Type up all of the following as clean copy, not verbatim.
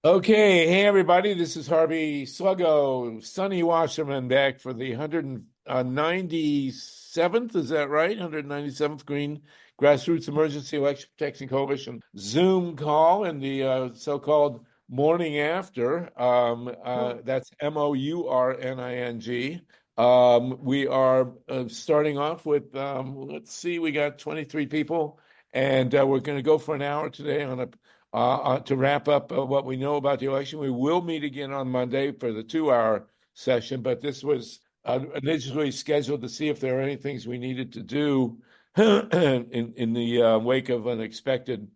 Okay, hey everybody, this is Harvey Sluggo, Sonny Wasserman back for the 197th, is that right? 197th Green Grassroots Emergency Election Protection Coalition Zoom call in the so-called morning after. That's MOURNING. We are starting off with, let's see, we got 23 people, and we're going to go for an hour today on a to wrap up what we know about the election. We will meet again on Monday for the 2 hour session, but this was initially scheduled to see if there are any things we needed to do in the wake of an expected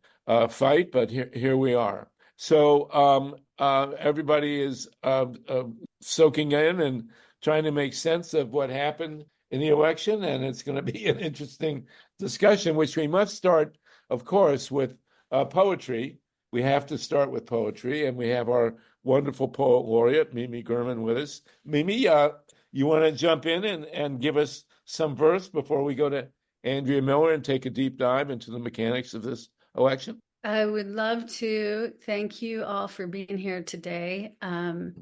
fight. But here we are. So everybody is soaking in and trying to make sense of what happened in the election, and it's going to be an interesting discussion, which we must start, of course, with poetry. We have to start with poetry, and we have our wonderful poet laureate, Mimi Gurman, with us. Mimi, you want to jump in and give us some verse before we go to Andrea Miller and take a deep dive into the mechanics of this election? I would love to. Thank you all for being here today. I'm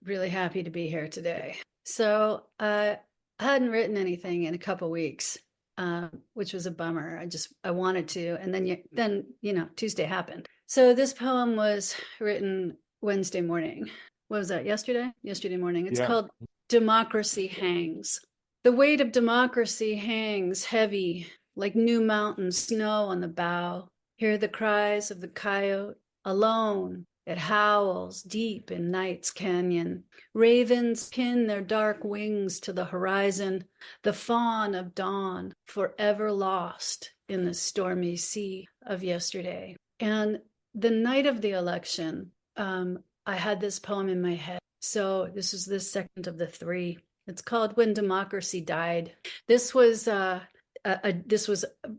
really happy to be here today. So I hadn't written anything in a couple weeks, which was a bummer. I wanted to, and then Tuesday happened. So this poem was written Wednesday morning. What was that? Yesterday? Yesterday morning. It's Yeah. called Democracy Hangs. The weight of democracy hangs heavy like new mountain snow on the bow. Hear the cries of the coyote, alone. It howls deep in night's canyon. Ravens pin their dark wings to the horizon, the fawn of dawn, forever lost in the stormy sea of yesterday. And the night of the election, I had this poem in my head. So this is the second of the three. It's called When Democracy Died. This was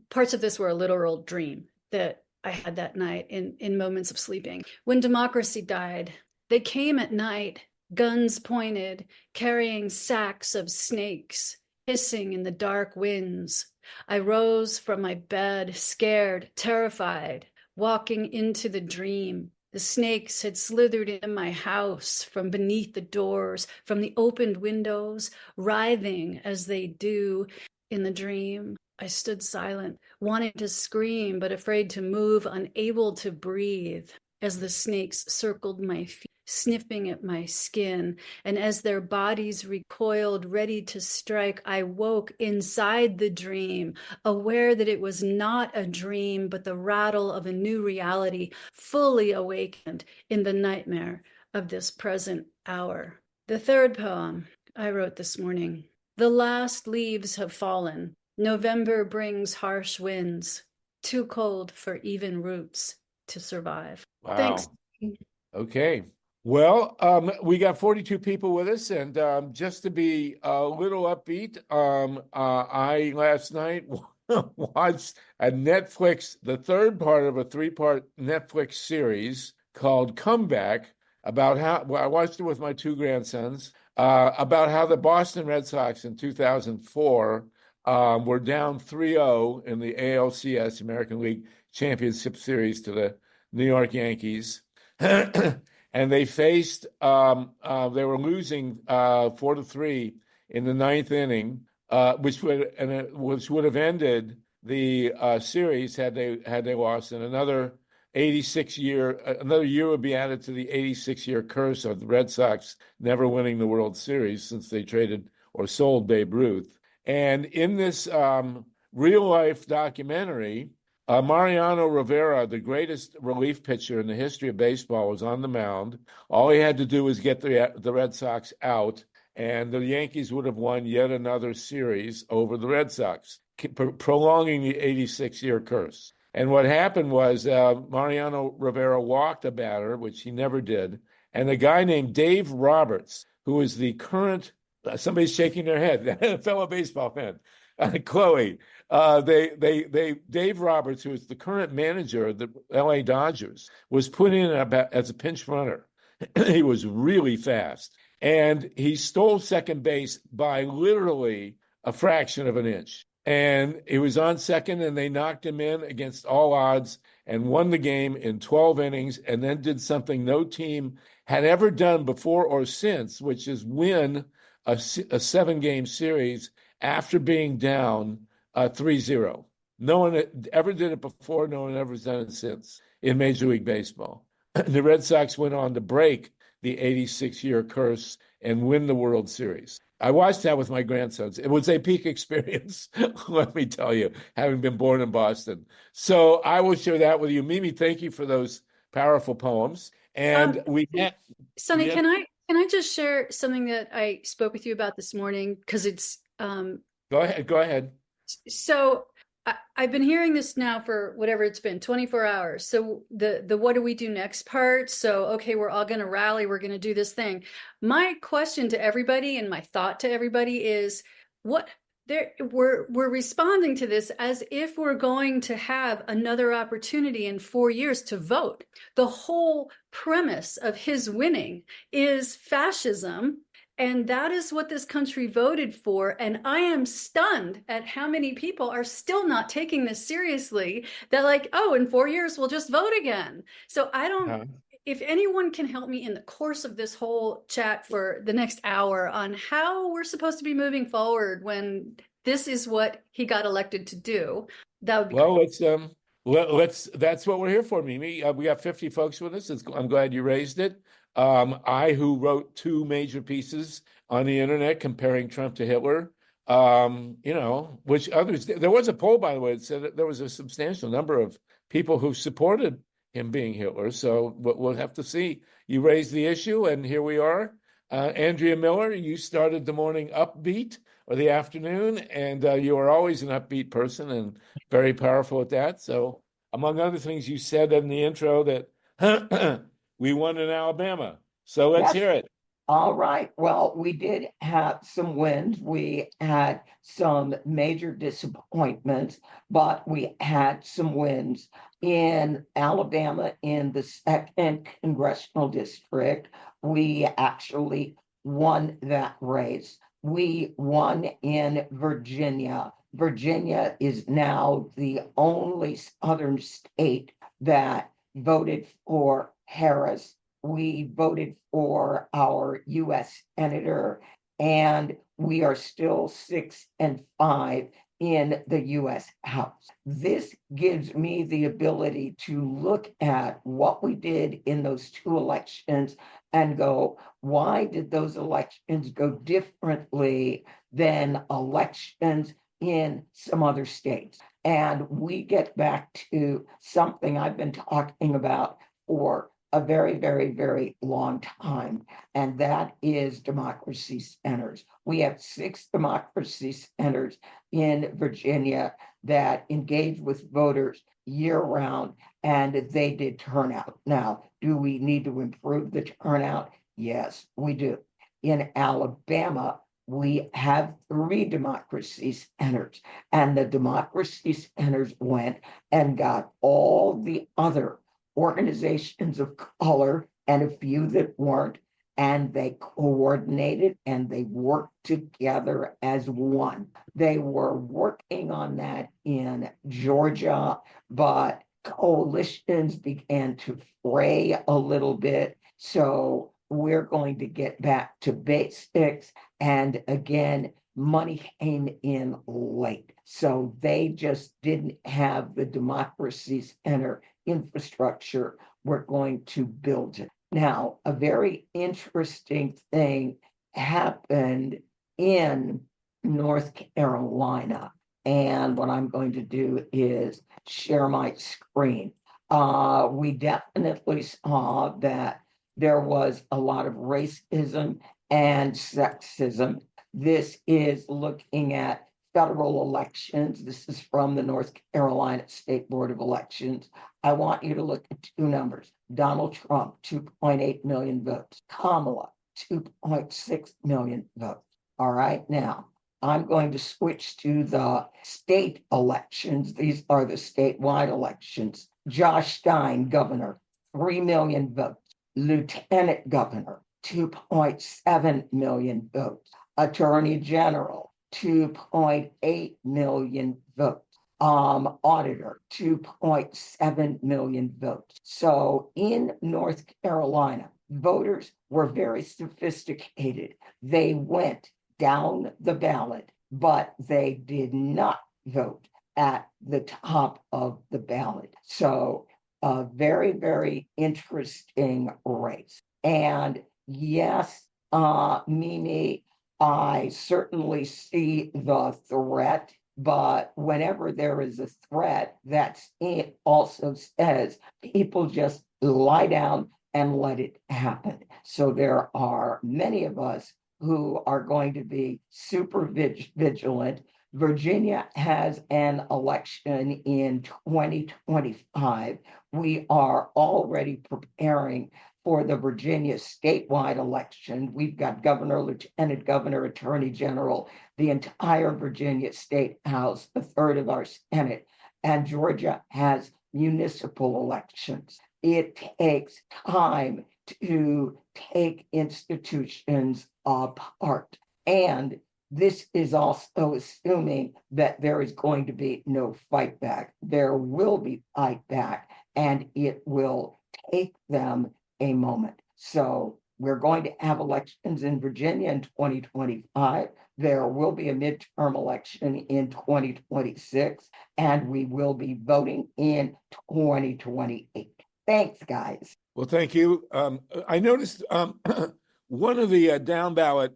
parts of this were a literal dream that I had that night in moments of sleeping. When democracy died, they came at night, guns pointed, carrying sacks of snakes, hissing in the dark winds. I rose from my bed, scared, terrified, walking into the dream. The snakes had slithered into my house from beneath the doors, from the opened windows, writhing as they do in the dream. I stood silent, wanting to scream, but afraid to move, unable to breathe, as the snakes circled my feet, sniffing at my skin. And as their bodies recoiled, ready to strike, I woke inside the dream, aware that it was not a dream, but the rattle of a new reality, fully awakened in the nightmare of this present hour. The third poem I wrote this morning. The last leaves have fallen. November brings harsh winds, too cold for even roots to survive. Thanks. Wow. Okay. Well, we got 42 people with us, and just to be a little upbeat, I last night watched the third part of a three-part Netflix series called Comeback, I watched it with my two grandsons, about how the Boston Red Sox in 2004 were down 3-0 in the ALCS, American League Championship Series, to the New York Yankees. And they faced, they were losing 4-3 in the ninth inning, which would have ended the series had they lost. And another year would be added to the 86-year curse of the Red Sox never winning the World Series since they traded or sold Babe Ruth. And in this real life documentary, Mariano Rivera, the greatest relief pitcher in the history of baseball, was on the mound. All he had to do was get the Red Sox out, and the Yankees would have won yet another series over the Red Sox, prolonging the 86-year curse. And what happened was Mariano Rivera walked a batter, which he never did, and a guy named Dave Roberts, who is the current, somebody's shaking their head, a fellow baseball fan, Chloe. Dave Roberts, who is the current manager of the LA Dodgers, was put in as a pinch runner. He was really fast, and he stole second base by literally a fraction of an inch. And he was on second, and they knocked him in against all odds, and won the game in 12 innings, and then did something no team had ever done before or since, which is win a 7-game series after being down 3-0. No one ever did it before. No one ever has done it since in Major League Baseball. The Red Sox went on to break the 86-year curse and win the World Series. I watched that with my grandsons. It was a peak experience, let me tell you, having been born in Boston. So I will share that with you. Mimi, thank you for those powerful poems. And we had, Sonny, yeah, can I just share something that I spoke with you about this morning? Because it's go ahead, go ahead. so I've been hearing this now for whatever it's been, 24 hours. So the what do we do next part? So okay, we're all going to rally, we're going to do this thing. My question to everybody and my thought to everybody is what there we're responding to this as if we're going to have another opportunity in 4 years to vote. The whole premise of his winning is fascism. And that is what this country voted for. And I am stunned at how many people are still not taking this seriously. They're like, oh, in 4 years, we'll just vote again. So I don't, Uh, if anyone can help me in the course of this whole chat for the next hour on how we're supposed to be moving forward when this is what he got elected to do, that would be well, great. let's that's what we're here for, Mimi. We got 50 folks with us. I'm glad you raised it. I, who wrote 2 major pieces on the internet comparing Trump to Hitler, which others, there was a poll, by the way, that said that there was a substantial number of people who supported him being Hitler. So we'll have to see. You raised the issue, and here we are. Andrea Miller, you started the morning upbeat or the afternoon, and you are always an upbeat person and very powerful at that. So, among other things, you said in the intro that we won in Alabama. So let's Yes. hear it. All right. Well, we did have some wins. We had some major disappointments, but we had some wins in Alabama in the second congressional district. We actually won that race. We won in Virginia. Virginia is now the only southern state that voted for Harris. We voted for our US senator, and we are still 6-5 in the US House. This gives me the ability to look at what we did in those 2 elections and go, why did those elections go differently than elections in some other states? And we get back to something I've been talking about for a very, very, very long time, and that is democracy centers. We have 6 democracy centers in Virginia that engage with voters year round, and they did turnout. Now, do we need to improve the turnout? Yes, we do. In Alabama, we have 3 democracy centers, and the democracy centers went and got all the other organizations of color and a few that weren't, and they coordinated and they worked together as one. They were working on that in Georgia, but coalitions began to fray a little bit. So we're going to get back to basics. And again, money came in late. So they just didn't have the democracy center infrastructure. We're going to build it. Now, a very interesting thing happened in North Carolina. And what I'm going to do is share my screen. We definitely saw that there was a lot of racism and sexism. This is looking at federal elections. This is from the North Carolina State Board of Elections. I want you to look at 2 numbers. Donald Trump, 2.8 million votes. Kamala, 2.6 million votes. All right, now I'm going to switch to the state elections. These are the statewide elections. Josh Stein, governor, 3 million votes. Lieutenant governor, 2.7 million votes. Attorney general, 2.8 million votes. auditor, 2.7 million votes. So in North Carolina, voters were very sophisticated. They went down the ballot, but they did not vote at the top of the ballot. So a very, very interesting race. And yes, Mimi, I certainly see the threat, but whenever there is a threat, that's it also says people just lie down and let it happen. So there are many of us who are going to be super vigilant. Virginia has an election in 2025. We are already preparing for the Virginia statewide election. We've got governor, lieutenant governor, attorney general, the entire Virginia State House, a third of our Senate, and Georgia has municipal elections. It takes time to take institutions apart. And this is also assuming that there is going to be no fight back. There will be fight back, and it will take them a moment. So we're going to have elections in Virginia in 2025. There will be a midterm election in 2026, and we will be voting in 2028. Thanks, guys. Well, thank you. I noticed one of the down ballot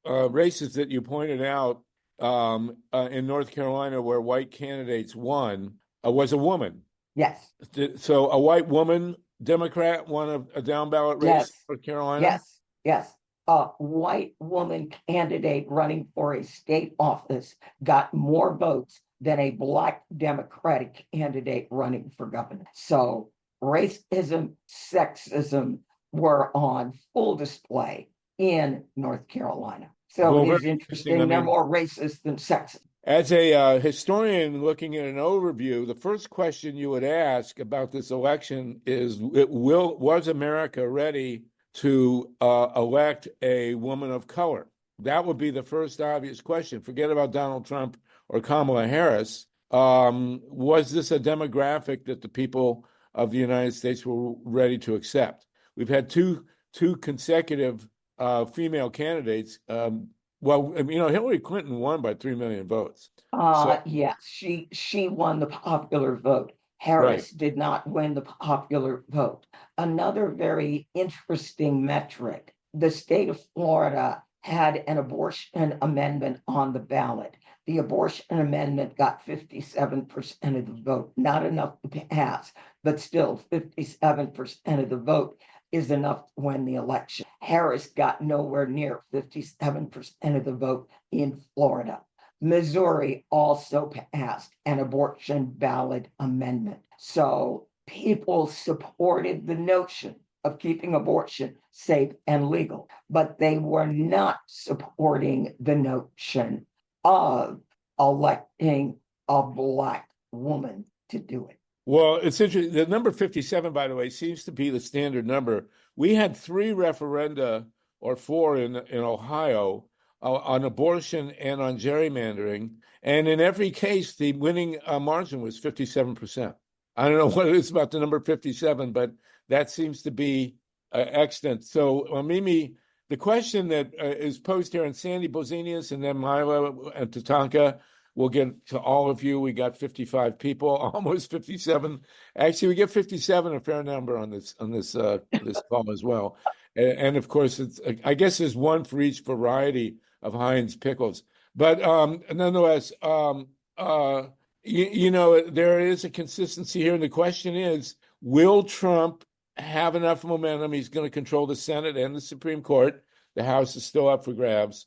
races that you pointed out in North Carolina where white candidates won was a woman. Yes. So a white woman Democrat won a down ballot race Yes. in North Carolina? Yes. Yes. A white woman candidate running for a state office got more votes than a Black Democratic candidate running for governor. So racism, sexism were on full display in North Carolina. So Well, it is very interesting. I They're mean, more racist than sexist. as a historian looking at an overview, the first question you would ask about this election is, was America ready to elect a woman of color? That would be the first obvious question. Forget about Donald Trump or Kamala Harris. Was this a demographic that the people of the United States were ready to accept? We've had two consecutive female candidates. Well, Hillary Clinton won by 3 million votes. So, Yes, she won the popular vote. right. Harris did not win the popular vote. Another very interesting metric, the state of Florida had an abortion amendment on the ballot. The abortion amendment got 57% of the vote, not enough to pass, but still 57% of the vote is enough to win the election. Harris got nowhere near 57% of the vote in Florida. Missouri also passed an abortion ballot amendment. So people supported the notion of keeping abortion safe and legal, but they were not supporting the notion of electing a Black woman to do it. Well, it's interesting. The number 57, by the way, seems to be the standard number. We had 3 referenda or 4 in Ohio on abortion and on gerrymandering. And in every case, the winning margin was 57%. I don't know what it is about the number 57, but that seems to be extant. So, Mimi, the question that is posed here, and Sandy Bozenius and then Mila and Tatanka, we'll get to all of you. We got 55 people, almost 57. Actually, we get 57, a fair number on this call as well. And of course, I guess there's one for each variety of Heinz pickles. But nonetheless, there is a consistency here. And the question is, will Trump have enough momentum? He's going to control the Senate and the Supreme Court. The House is still up for grabs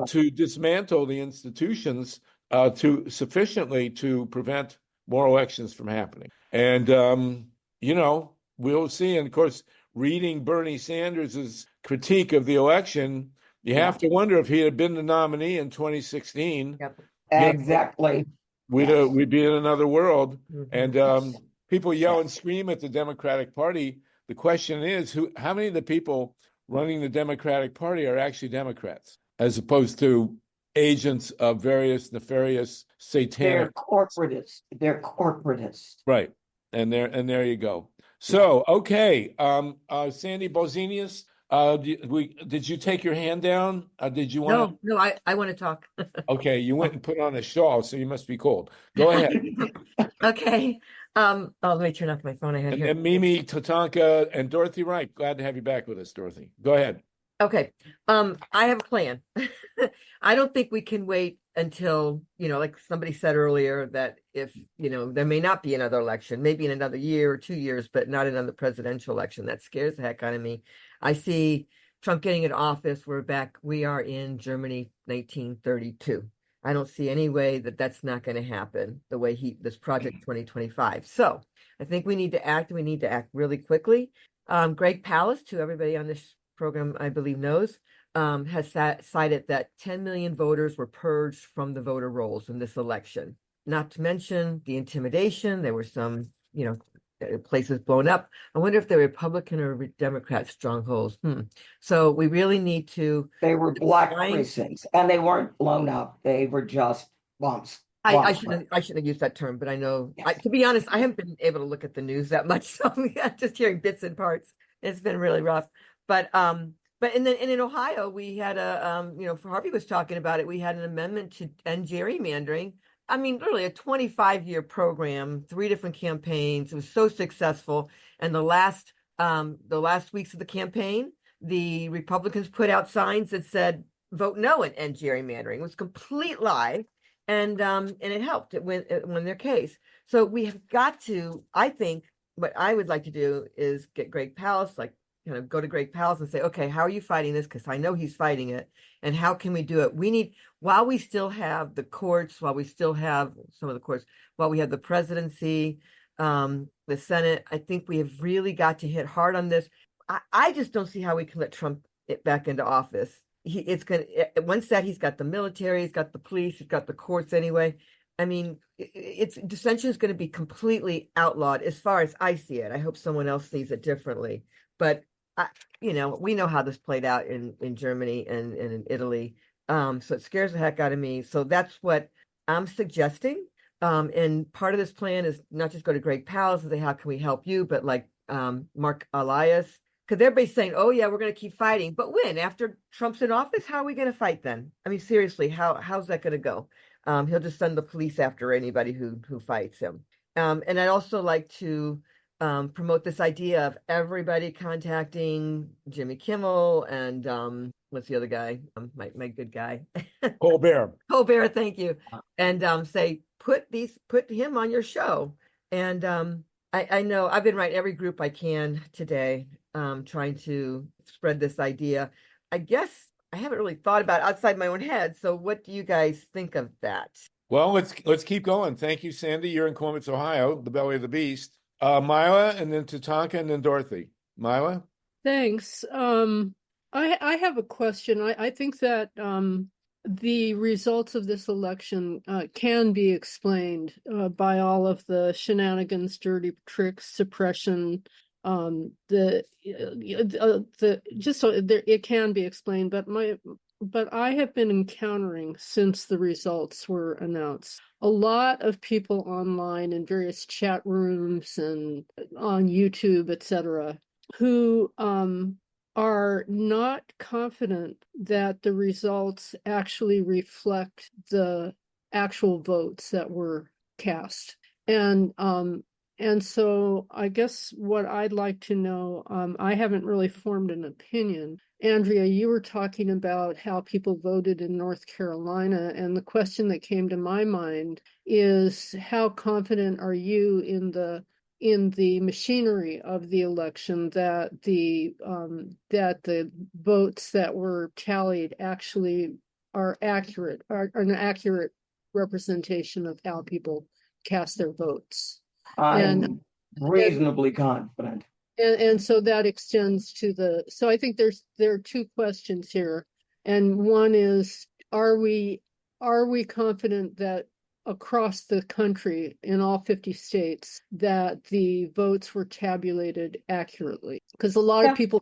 to dismantle the institutions to sufficiently to prevent more elections from happening. And, we'll see. And of course, reading Bernie Sanders' critique of the election, you have to wonder if he had been the nominee in 2016. Yep. Exactly. We'd be in another world. And Yes. people yell and scream at the Democratic Party. The question is, how many of the people running the Democratic Party are actually Democrats, as opposed to agents of various nefarious satanic. They're corporatists. They're corporatists. Right. And there you go. So, okay. Sandy Bozenius, did you take your hand down? Did you want to? No, I want to talk. Okay, you went and put on a shawl, so you must be cold. Go ahead. Okay. Let me turn off my phone I had And here. then Mimi, Tatanka, and Dorothy Wright. Glad to have you back with us, Dorothy. Go ahead. Okay. I have a plan. I don't think we can wait until, like somebody said earlier, that if, there may not be another election, maybe in another year or 2 years, but not another presidential election. That scares the heck out of me. I see Trump getting in office. We are in Germany 1932. I don't see any way that that's not going to happen the way this project 2025. So I think we need to act. We need to act really quickly. Greg Palast, who everybody on this program, I believe, knows, has cited that 10 million voters were purged from the voter rolls in this election. Not to mention the intimidation. There were some, places blown up. I wonder if they're Republican or Democrat strongholds. So we really need to. They were black precincts, and they weren't blown up. They were just bumps. I shouldn't have used that term, but I know. Yes. To be honest, I haven't been able to look at the news that much, so just hearing bits and parts. It's been really rough. But in Ohio, we had Harvey was talking about it. We had an amendment to end gerrymandering. I mean, literally a 25-year program, 3 different campaigns. It was so successful. And the last weeks of the campaign, the Republicans put out signs that said, vote no and end gerrymandering. It was a complete lie. And it helped. It won their case. So we have got to, I think, what I would like to do is get Greg Palast, go to Greg Palast and say, okay, how are you fighting this? Because I know he's fighting it. And how can we do it? While we still have the courts, while we still have some of the courts, while we have the presidency, the Senate, I think we have really got to hit hard on this. I just don't see how we can let Trump back into office. Once that he's got the military, he's got the police, he's got the courts anyway. I mean, dissension is going to be completely outlawed as far as I see it. I hope someone else sees it differently. But we know how this played out in Germany and in Italy. So it scares the heck out of me. So that's what I'm suggesting. And part of this plan is not just go to Greg Palast and say, how can we help you? But like Mark Elias, because everybody's saying, oh, yeah, we're going to keep fighting. But when? After Trump's in office, how are we going to fight then? I mean, seriously, how's that going to go? He'll just send the police after anybody who fights him. And I'd also like to promote this idea of everybody contacting Jimmy Kimmel and what's the other guy? My good guy. Colbert. Colbert, thank you. And say, put him on your show. And I know I've been writing every group I can today, trying to spread this idea. I guess I haven't really thought about it outside my own head. So what do you guys think of that? Well, let's keep going. Thank you, Sandy. You're in Columbus, Ohio, the belly of the beast. Mila, and then Tatanka, and then Dorothy. Mila? Thanks. I have a question. I think that the results of this election can be explained by all of the shenanigans, dirty tricks, suppression. It can be explained, but I have been encountering since the results were announced a lot of people online in various chat rooms and on YouTube, etc., who are not confident that the results actually reflect the actual votes that were cast. And so I guess what I'd like to know, I haven't really formed an opinion. Andrea, you were talking about how people voted in North Carolina, and the question that came to my mind is how confident are you in the machinery of the election that the votes that were tallied actually are an accurate representation of how people cast their votes? I'm reasonably confident. And so that extends to so I think there are 2 questions here. And one is, are we confident that across the country in all 50 states that the votes were tabulated accurately? Because a lot of people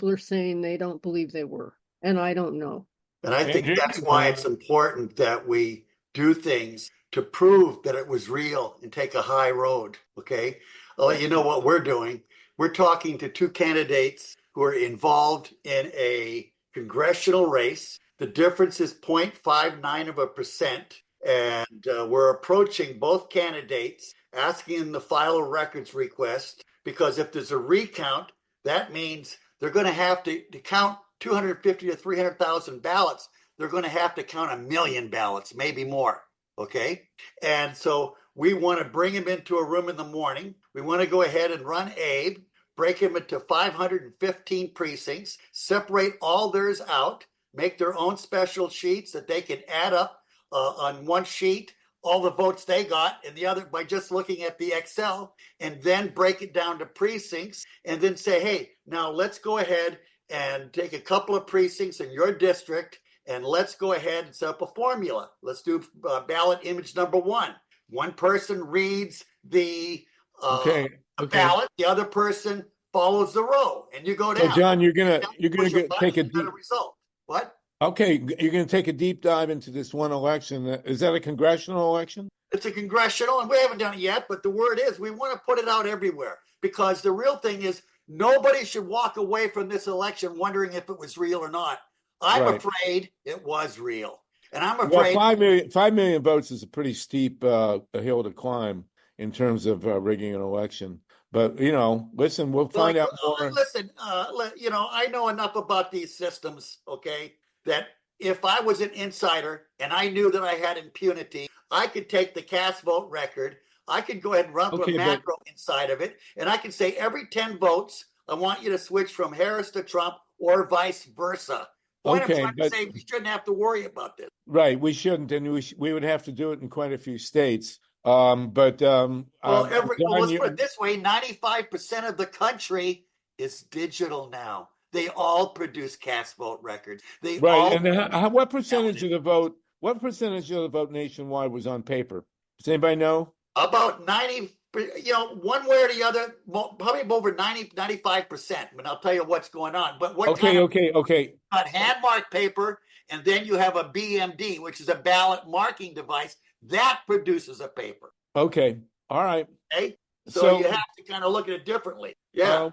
are saying they don't believe they were, and I don't know. And I think Andrea, that's why it's important that we do things to prove that it was real and take a high road. Okay. I'll let you know what we're doing. We're talking to two candidates who are involved in a congressional race. The difference is 0.59%. And we're approaching both candidates, asking them to file a records request, because if there's a recount, that means they're going to have to count 250 to 300,000 ballots. They're going to have to count 1,000,000 ballots, maybe more. Okay. And so we want to bring him into a room in the morning. We want to go ahead and run Abe, break him into 515 precincts, separate all theirs out, make their own special sheets that they can add up on one sheet all the votes they got, and the other by just looking at the Excel, and then break it down to precincts, and then say, hey, now let's go ahead and take a couple of precincts in your district, and let's go ahead and set up a formula. Let's do ballot image number one. One person reads the okay. ballot, the other person follows the row, and you go So down. John, you're gonna Push a button, take a you got deep. a result. What? Okay, you're gonna take a deep dive into this one election. Is that a congressional election? It's a congressional, and we haven't done it yet, but the word is we want to put it out everywhere, because the real thing is nobody should walk away from this election wondering if it was real or not. I'm Right. afraid it was real. And I'm Well, afraid 5 million votes is a pretty steep hill to climb in terms of rigging an election. But listen, we'll find out more. listen, I know enough about these systems, okay, that if I was an insider and I knew that I had impunity, I could take the cast vote record. I could go ahead and run Okay, a macro inside of it, and I can say every 10 votes, I want you to switch from Harris to Trump or vice versa. Point I'm Okay, trying to say, we shouldn't have to worry about this. Right, we shouldn't, and we would have to do it in quite a few states. But Well, John, let's put it this way: 95% of the country is digital now. They all produce cast vote records. They right, all and what percentage of the vote? What percentage of the vote nationwide was on paper? Does anybody know? about 90, one way or the other, probably over 95%. But I'll tell you what's going on. But what kind of Okay. got hand marked paper, and then you have a BMD, which is a ballot marking device that produces a paper. Okay, all right. Okay, so you have to kind of look at it differently. Yeah.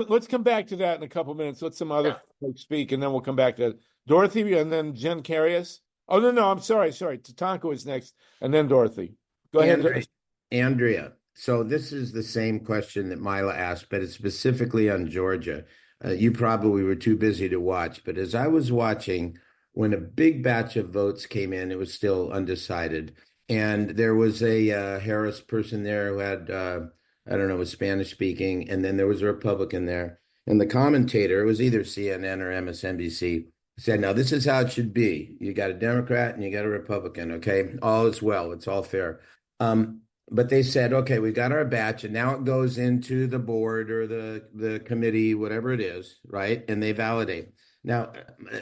Let's come back to that in a couple minutes. Let some other folks speak, and then we'll come back to Dorothy, and then Jen Carius. Oh no, I'm sorry. Tatanka is next, and then Dorothy. Go ahead. Andrea. So this is the same question that Mila asked, but it's specifically on Georgia. You probably were too busy to watch, but as I was watching, when a big batch of votes came in, it was still undecided. And there was a Harris person there who had, I don't know, was Spanish speaking. And then there was a Republican there. And the commentator, it was either CNN or MSNBC, said, now this is how it should be. You got a Democrat and you got a Republican. Okay. All is well. It's all fair. But they said, okay, we got our batch, and now it goes into the board or the committee, whatever it is, right? And they validate. Now,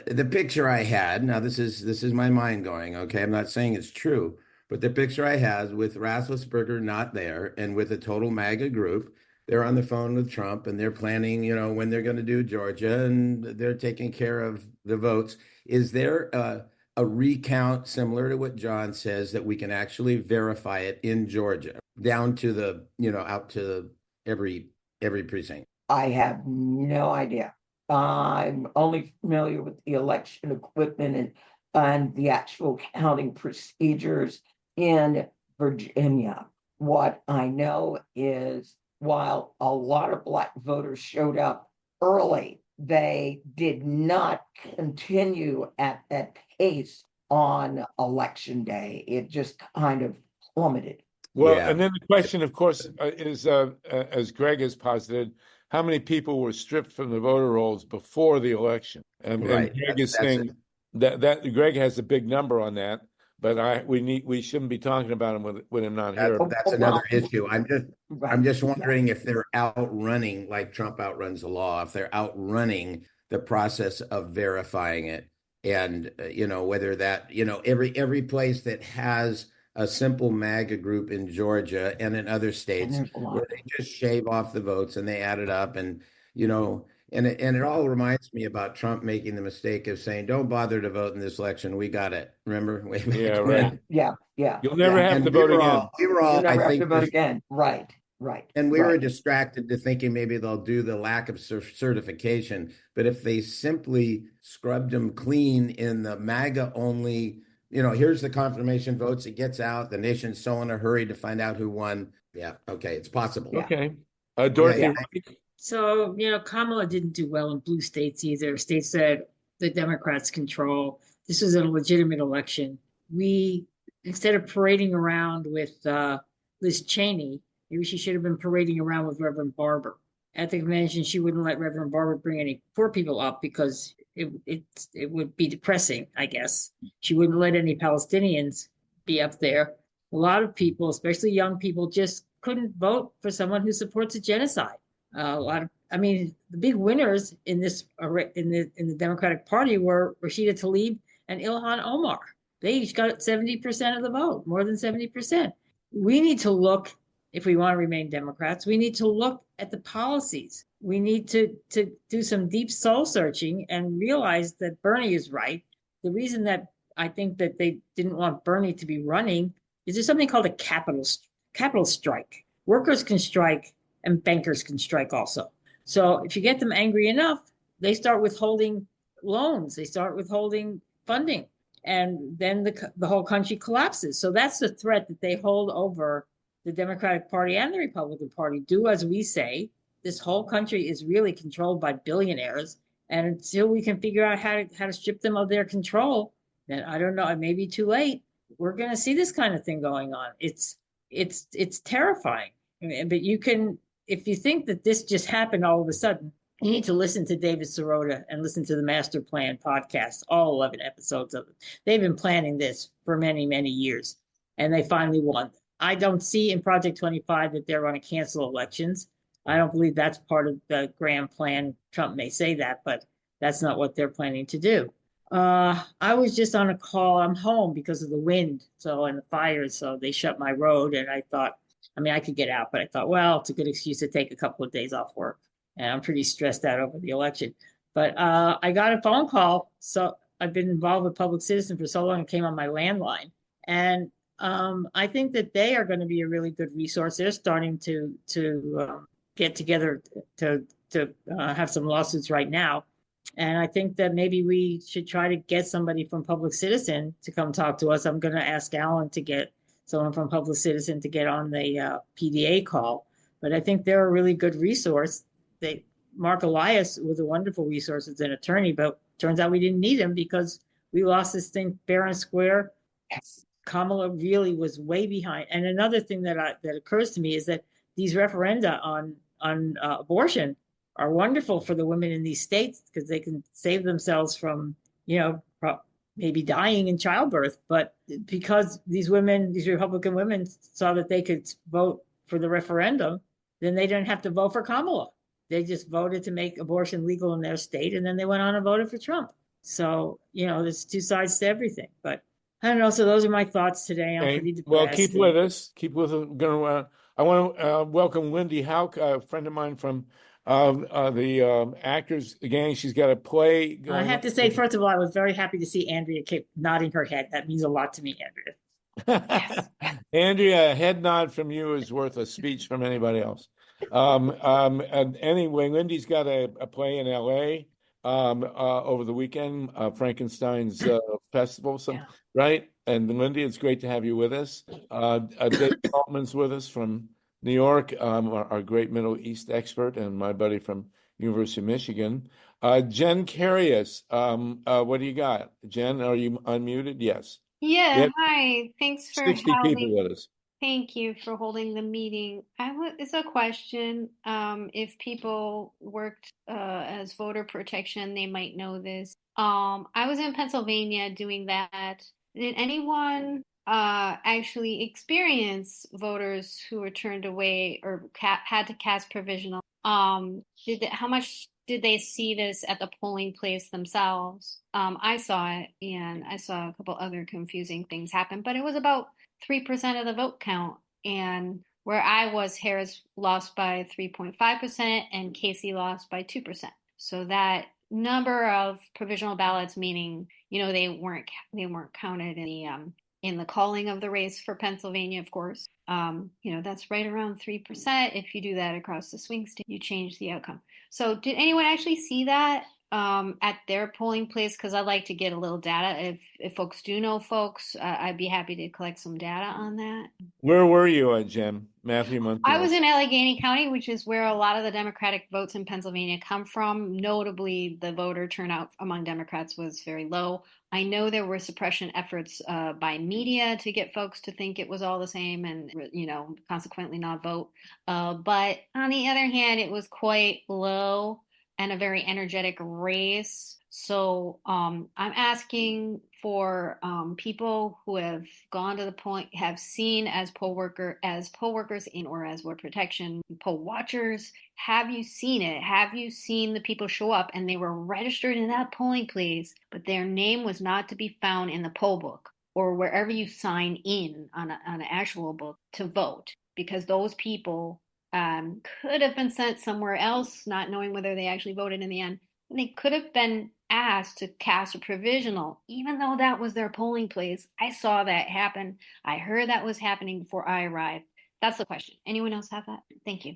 the picture I had, now this is my mind going, okay? I'm not saying it's true, but the picture I had with Rafflesberger not there and with a total MAGA group, they're on the phone with Trump and they're planning, when they're going to do Georgia, and they're taking care of the votes. Is there a recount similar to what John says that we can actually verify it in Georgia down to the, out to every precinct? I have no idea. I'm only familiar with the election equipment and the actual counting procedures in Virginia. What I know is while a lot of Black voters showed up early, they did not continue at that pace on election day. It just kind of plummeted. Well, Yeah. and then the question, of course, is as Greg has posited, how many people were stripped from the voter rolls before the election? And Right. Greg is saying that Greg has a big number on that, but we shouldn't be talking about him with him not here. That's another issue. I'm just wondering if they're outrunning, like Trump outruns the law, if they're outrunning the process of verifying it, and whether that every place that has a simple MAGA group in Georgia and in other states where they just shave off the votes and they add it up, and And it all reminds me about Trump making the mistake of saying, "Don't bother to vote in this election. We got it." Remember way back Yeah, Yeah, right. yeah. You'll never have And to vote again. we were You all, I never have to think, vote again. Right, right, and we were right. distracted to thinking maybe they'll do the lack of certification. But if they simply scrubbed them clean in the MAGA only, here's the confirmation votes, it gets out, the nation's so in a hurry to find out who won. Yeah, okay, it's possible. Yeah. Okay. Yeah, Dorothy yeah. Reich? So, Kamala didn't do well in blue states either. States that the Democrats control. This was a legitimate election. Instead of parading around with Liz Cheney, maybe she should have been parading around with Reverend Barber. At the convention, she wouldn't let Reverend Barber bring any poor people up because it would be depressing, I guess. She wouldn't let any Palestinians be up there. A lot of people, especially young people, just couldn't vote for someone who supports a genocide. The big winners in the Democratic Party were Rashida Tlaib and Ilhan Omar. They each got 70% of the vote, more than 70%. We need to look, if we want to remain Democrats, we need to look at the policies. We need to do some deep soul searching and realize that Bernie is right. The reason that I think that they didn't want Bernie to be running is there's something called a capital strike. Workers can strike and bankers can strike also. So if you get them angry enough, they start withholding loans, they start withholding funding, and then the whole country collapses. So that's the threat that they hold over the Democratic Party and the Republican Party. Do as we say. This whole country is really controlled by billionaires, and until we can figure out how to strip them of their control, then I don't know. It may be too late. We're going to see this kind of thing going on. It's terrifying. But you can, if you think that this just happened all of a sudden, you need to listen to David Sirota and listen to the Master Plan podcast, all 11 episodes of it. They've been planning this for many, many years, and they finally won. I don't see in Project 25 that they're going to cancel elections. I don't believe that's part of the grand plan. Trump may say that, but that's not what they're planning to do. I was just on a call. I'm home because of the wind, and the fires, so they shut my road, and I thought, I could get out, but I thought, well, it's a good excuse to take a couple of days off work. And I'm pretty stressed out over the election. But I got a phone call. So I've been involved with Public Citizen for so long, it came on my landline. And I think that they are going to be a really good resource. They're starting to get together to have some lawsuits right now. And I think that maybe we should try to get somebody from Public Citizen to come talk to us. I'm going to ask Alan to get someone from Public Citizen to get on the PDA call. But I think they're a really good resource. Mark Elias was a wonderful resource as an attorney, but turns out we didn't need him because we lost this thing fair and square. Yes. Kamala really was way behind. And another thing that occurs to me is that these referenda on abortion are wonderful for the women in these states because they can save themselves from, maybe dying in childbirth. But because these Republican women saw that they could vote for the referendum, then they didn't have to vote for Kamala. They just voted to make abortion legal in their state, and then they went on and voted for Trump. So, there's two sides to everything. But I don't know. So those are my thoughts today. I'm pretty depressed. Well, keep with us. Keep with us. I want to welcome Wendy Hauk, a friend of mine from the Actors Gang. She's got a play going I have to say, first of all, I was very happy to see Andrea keep nodding her head. That means a lot to me, Andrea. Yes. Andrea, a head nod from you is worth a speech from anybody else. And anyway, Wendy's got a play in LA over the weekend, Frankenstein's festival, right? And Wendy, it's great to have you with us. Dave Altman's with us from New York, our great Middle East expert, and my buddy from University of Michigan. Jen Carius, what do you got? Jen, are you unmuted? Yes. Yeah, hi. Thanks for 60 people having. with us. Thank you for holding the meeting. It's a question. If people worked as voter protection, they might know this. I was in Pennsylvania doing that. Did anyone actually experience voters who were turned away or had to cast provisional? How much did they see this at the polling place themselves? I saw it, and I saw a couple other confusing things happen, but it was about 3% of the vote count. And where I was, Harris lost by 3.5% and Casey lost by 2%. So that number of provisional ballots, meaning, they weren't counted in the calling of the race for Pennsylvania, of course. That's right around 3%. If you do that across the swing state, you change the outcome. So did anyone actually see that at their polling place? Because I'd like to get a little data. If folks do know folks, I'd be happy to collect some data on that. Where were you, Jen? Matthew I Montiel. was in Allegheny County, which is where a lot of the Democratic votes in Pennsylvania come from. Notably, the voter turnout among Democrats was very low. I know there were suppression efforts by media to get folks to think it was all the same and, consequently not vote. But on the other hand, it was quite low and a very energetic race. So I'm asking for people who have gone to the point, have seen as poll workers in or as voter protection poll watchers. Have you seen it? Have you seen the people show up and they were registered in that polling place, but their name was not to be found in the poll book or wherever you sign in on an actual book to vote? Because those people could have been sent somewhere else, not knowing whether they actually voted in the end. And they could have been asked to cast a provisional, even though that was their polling place. I saw that happen. I heard that was happening before I arrived. That's the question. Anyone else have that? Thank you.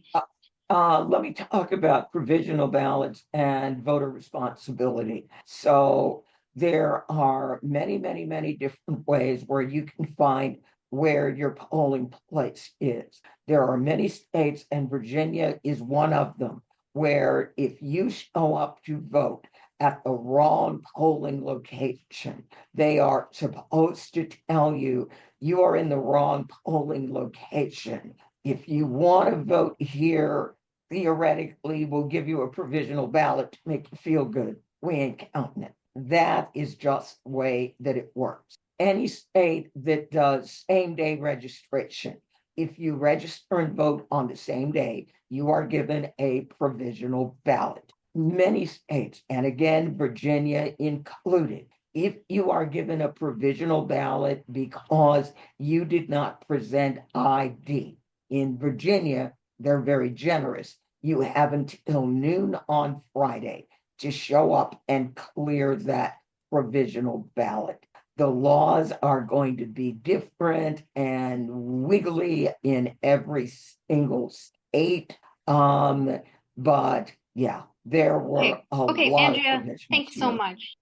Let me talk about provisional ballots and voter responsibility. So there are many, many, many different ways where you can find where your polling place is. There are many states, and Virginia is one of them, where if you show up to vote at the wrong polling location, they are supposed to tell you you are in the wrong polling location. If you want to vote here, theoretically, we'll give you a provisional ballot to make you feel good. We ain't counting it. That is just the way that it works. Any state that does same day registration, if you register and vote on the same day, you are given a provisional ballot. Many states, and again, Virginia included, if you are given a provisional ballot because you did not present ID, in Virginia, they're very generous. You have until noon on Friday to show up and clear that provisional ballot. The laws are going to be different and wiggly in every single state. But yeah, there were a Okay, lot Andrea, of provisions. thanks so much.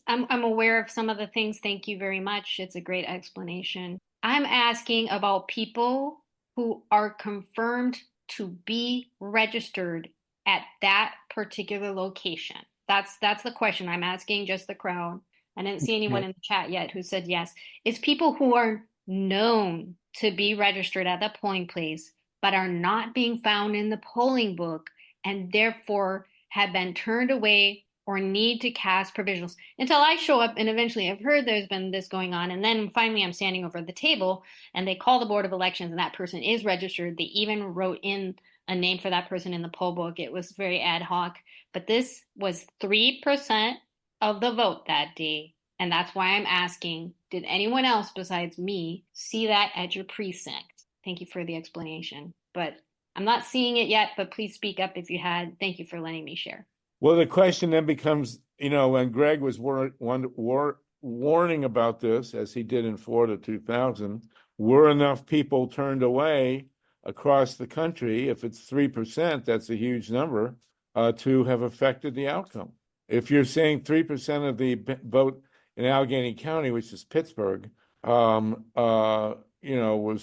I'm aware of some of the things. Thank you very much. It's a great explanation. I'm asking about people who are confirmed to be registered at that particular location. That's the question I'm asking, just the crowd. I didn't see anyone in the chat yet who said yes. It's people who are known to be registered at the polling place, but are not being found in the polling book and therefore have been turned away or need to cast provisionals until I show up. And eventually I've heard there's been this going on. And then finally I'm standing over the table and they call the Board of Elections and that person is registered. They even wrote in a name for that person in the poll book. It was very ad hoc, but this was 3% of the vote that day. And that's why I'm asking, did anyone else besides me see that at your precinct? Thank you for the explanation, but I'm not seeing it yet, but please speak up if you had. Thank you for letting me share. Well, the question then becomes, when Greg was warning about this, as he did in Florida 2000, were enough people turned away across the country? If it's 3%, that's a huge number, to have affected the outcome. If you're saying 3% of the vote in Allegheny County, which is Pittsburgh, was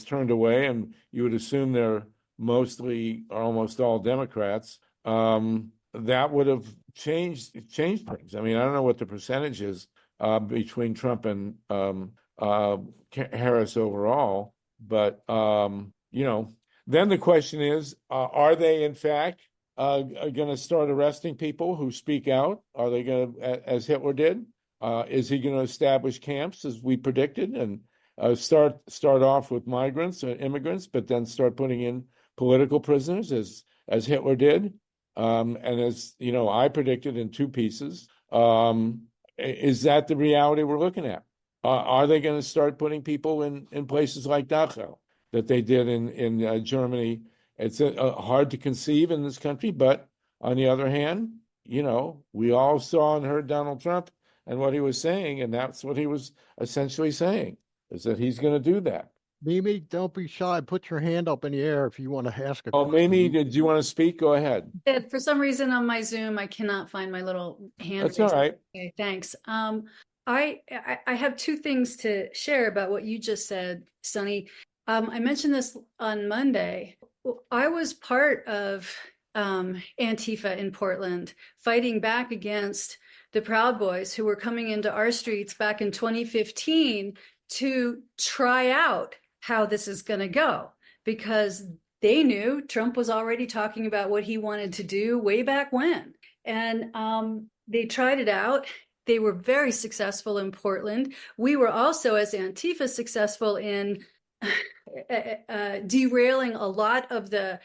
turned away, and you would assume they're mostly or almost all Democrats, that would have changed things. I mean, I don't know what the percentage is between Trump and Harris overall, but then the question is, are they in fact going to start arresting people who speak out? Are they going to, as Hitler did? Is he going to establish camps as we predicted and start off with migrants or immigrants, but then start putting in political prisoners as Hitler did? And as I predicted in 2 pieces. Is that the reality we're looking at? Are they going to start putting people in places like Dachau that they did in Germany? It's hard to conceive in this country, but On the other hand, we all saw and heard Donald Trump and what he was saying, and that's what he was essentially saying, is that he's going to do that. Mimi, don't be shy. Put your hand up in the air if you want to ask a Oh, question. Mimi, did you want to speak? Go ahead. Ed, for some reason on my Zoom, I cannot find my little hand That's all raised. right. Okay, thanks. I have two things to share about what you just said, Sonny. I mentioned this on Monday. I was part of Antifa in Portland, fighting back against the Proud Boys who were coming into our streets back in 2015 to try out how this is going to go, because they knew Trump was already talking about what he wanted to do way back when. And they tried it out. They were very successful in Portland. We were also, as Antifa, successful in derailing a lot of the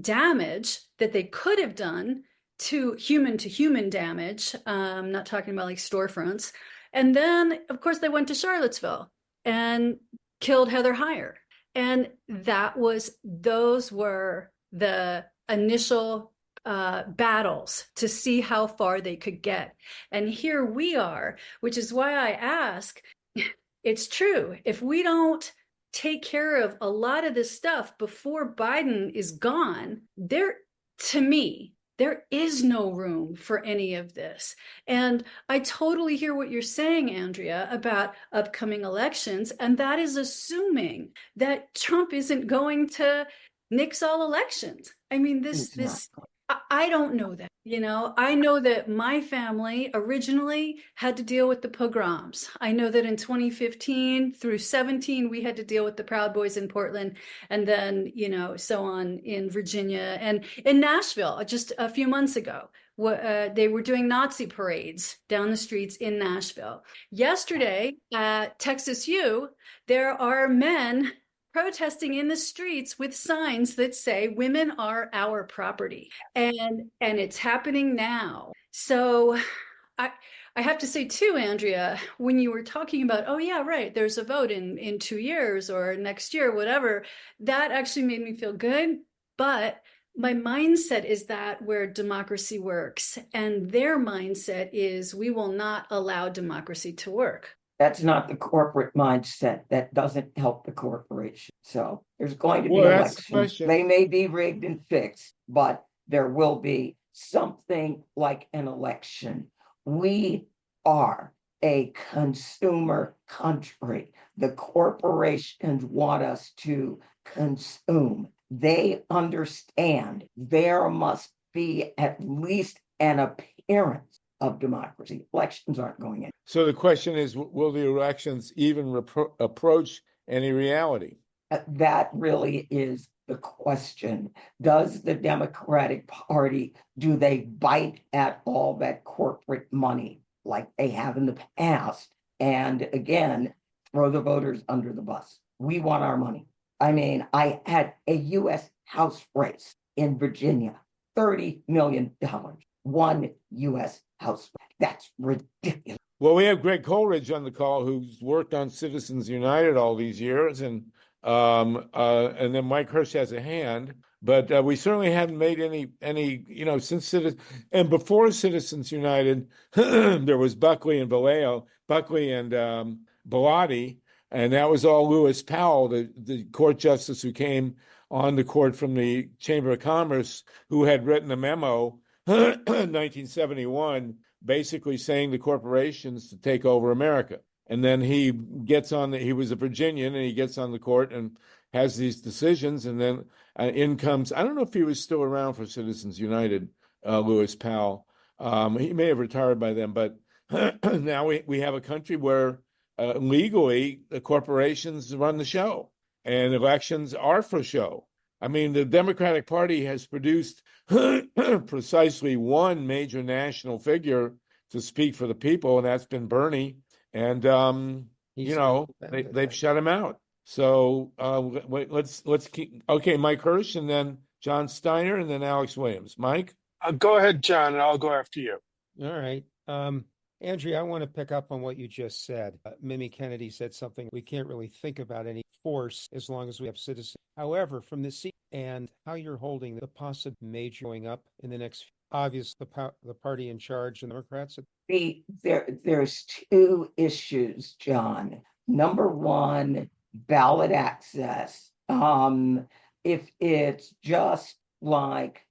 damage that they could have done to human damage. I'm not talking about like storefronts. And then, of course, they went to Charlottesville and killed Heather Heyer. And those were the initial battles to see how far they could get. And here we are, which is why I ask, it's true. If we don't take care of a lot of this stuff before Biden is gone, to me, there is no room for any of this. And I totally hear what you're saying, Andrea, about upcoming elections. And that is assuming that Trump isn't going to nix all elections. I mean, I don't know that. I know that my family originally had to deal with the pogroms. I know that in 2015 through 17, we had to deal with the Proud Boys in Portland, and then, so on in Virginia and in Nashville just a few months ago. They were doing Nazi parades down the streets in Nashville. Yesterday at Texas U, there are men protesting in the streets with signs that say women are our property, and it's happening now. So I have to say too, Andrea, when you were talking about, oh yeah, right, there's a vote in 2 years or next year, whatever, that actually made me feel good. But my mindset is that where democracy works, and their mindset is we will not allow democracy to work. That's not the corporate mindset. That doesn't help the corporation. So there's going to be elections. They may be rigged and fixed, but there will be something like an election. We are a consumer country. The corporations want us to consume. They understand there must be at least an appearance of democracy. Elections aren't going in. So the question is, will the elections even approach any reality? That really is the question. Does the Democratic Party, do they bite at all that corporate money like they have in the past? And again, throw the voters under the bus. We want our money. I mean, I had a U.S. House race in Virginia, $30 million, one U.S. House. That's ridiculous. Well, we have Greg Coleridge on the call, who's worked on Citizens United all these years, and then Mike Hirsch has a hand. But we certainly haven't made any since and before Citizens United, there was Buckley and Vallejo, Buckley and Bellotti, and that was all Lewis Powell, the court justice who came on the court from the Chamber of Commerce, who had written a memo in 1971, basically saying to corporations to take over America. And then he was a Virginian, and he gets on the court and has these decisions. And then in comes, I don't know if he was still around for Citizens United, Lewis Powell. He may have retired by then, but now we have a country where legally the corporations run the show, and elections are for show. I mean, the Democratic Party has produced precisely one major national figure to speak for the people, and that's been Bernie. And they've shut him out. So let's keep. Okay, Mike Hirsch, and then John Steiner, and then Alex Williams. Mike, go ahead, John, and I'll go after you. All right. Andrea, I want to pick up on what you just said. Mimi Kennedy said something. We can't really think about any force as long as we have citizens. However, from the seat and how you're holding the possible major going up in the next, obvious the party in charge, the Democrats. There's two issues, John. Number one, ballot access. If it's just like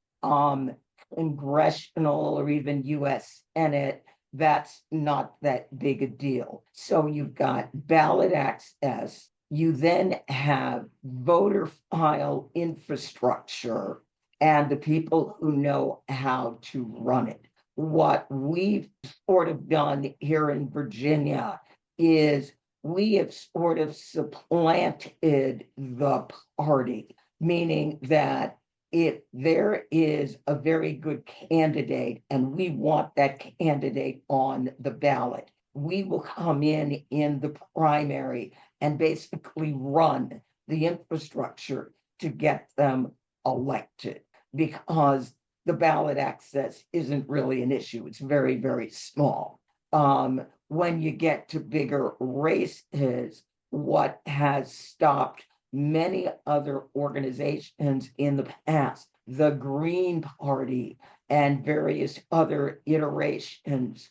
congressional or even US Senate, that's not that big a deal. So you've got ballot access. You then have voter file infrastructure and the people who know how to run it. What we've sort of done here in Virginia is we have sort of supplanted the party, meaning that if there is a very good candidate and we want that candidate on the ballot, we will come in the primary and basically run the infrastructure to get them elected, because the ballot access isn't really an issue. It's very, very small. When you get to bigger races, what has stopped many other organizations in the past, the Green Party and various other iterations,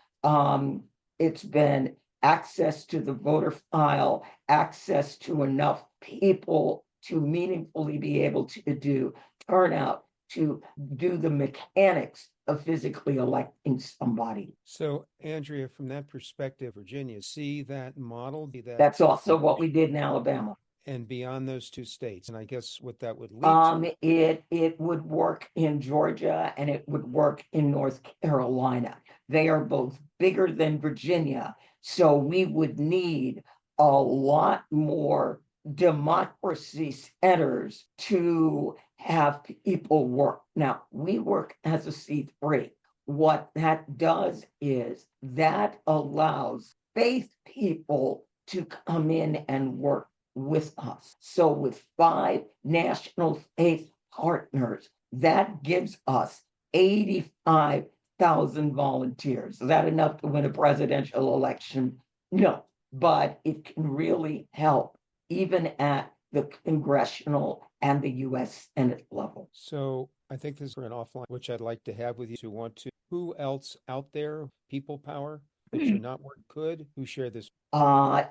it's been access to the voter file, access to enough people to meaningfully be able to do turnout, to do the mechanics of physically electing somebody. So, Andrea, from that perspective, Virginia, see that model? That's also what we did in Alabama. And beyond those two states, and I guess what that would lead to. It would work in Georgia and it would work in North Carolina. They are both bigger than Virginia, so we would need a lot more democracy centers to have people work. Now, we work as a C3. What that does is that allows faith people to come in and work with us. So with 5 national faith partners, that gives us 85,000 volunteers. Is that enough to win a presidential election? No, but it can really help even at the congressional and the US Senate level. So I think this is an offline, which I'd like to have with you who want to. Who else out there, people power, that you're not where could, who share this?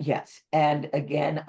Yes. And again,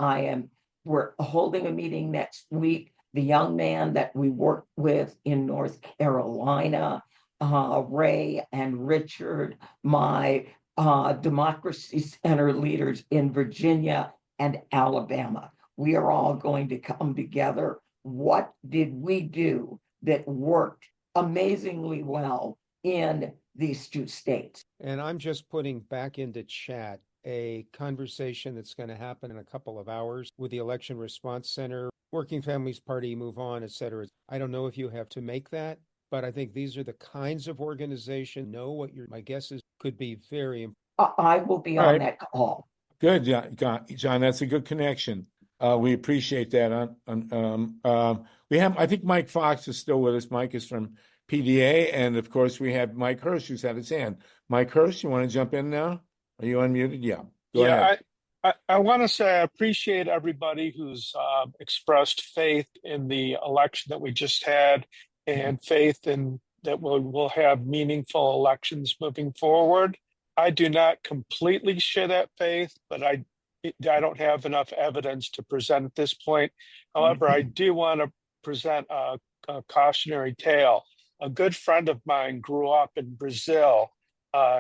we're holding a meeting next week. The young man that we worked with in North Carolina, Ray and Richard, my Democracy Center leaders in Virginia and Alabama. We are all going to come together. What did we do that worked amazingly well in these 2 states? And I'm just putting back into chat a conversation that's going to happen in a couple of hours with the Election Response Center, Working Families Party, Move On, et cetera. I don't know if you have to make that, but I think these are the kinds of organization. Know what my guess is could be very important. I will be on that call. Good, John. That's a good connection. We appreciate that. I think Mike Fox is still with us. Mike is from PDA, and of course we have Mike Hirsch who's had his hand. Mike Hirsch, you want to jump in now? Are you unmuted? Yeah. Go ahead. I want to say I appreciate everybody who's expressed faith in the election that we just had, and faith in that we'll have meaningful elections moving forward. I do not completely share that faith, but I don't have enough evidence to present at this point. However, I do want to present a cautionary tale. A good friend of mine grew up in Brazil.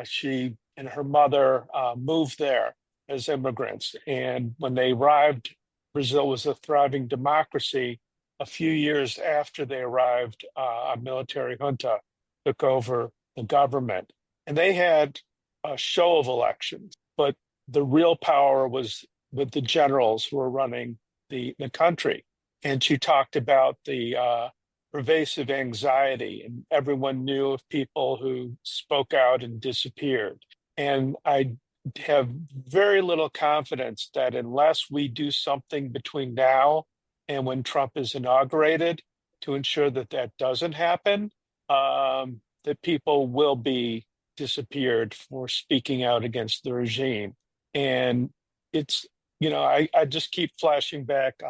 She and her mother moved there as immigrants. And when they arrived, Brazil was a thriving democracy. A few years after they arrived, a military junta took over the government. And they had a show of elections, but the real power was with the generals who were running the country. And she talked about the pervasive anxiety, and everyone knew of people who spoke out and disappeared. And I have very little confidence that unless we do something between now and when Trump is inaugurated to ensure that that doesn't happen, that people will be disappeared for speaking out against the regime. And it's I just keep flashing back.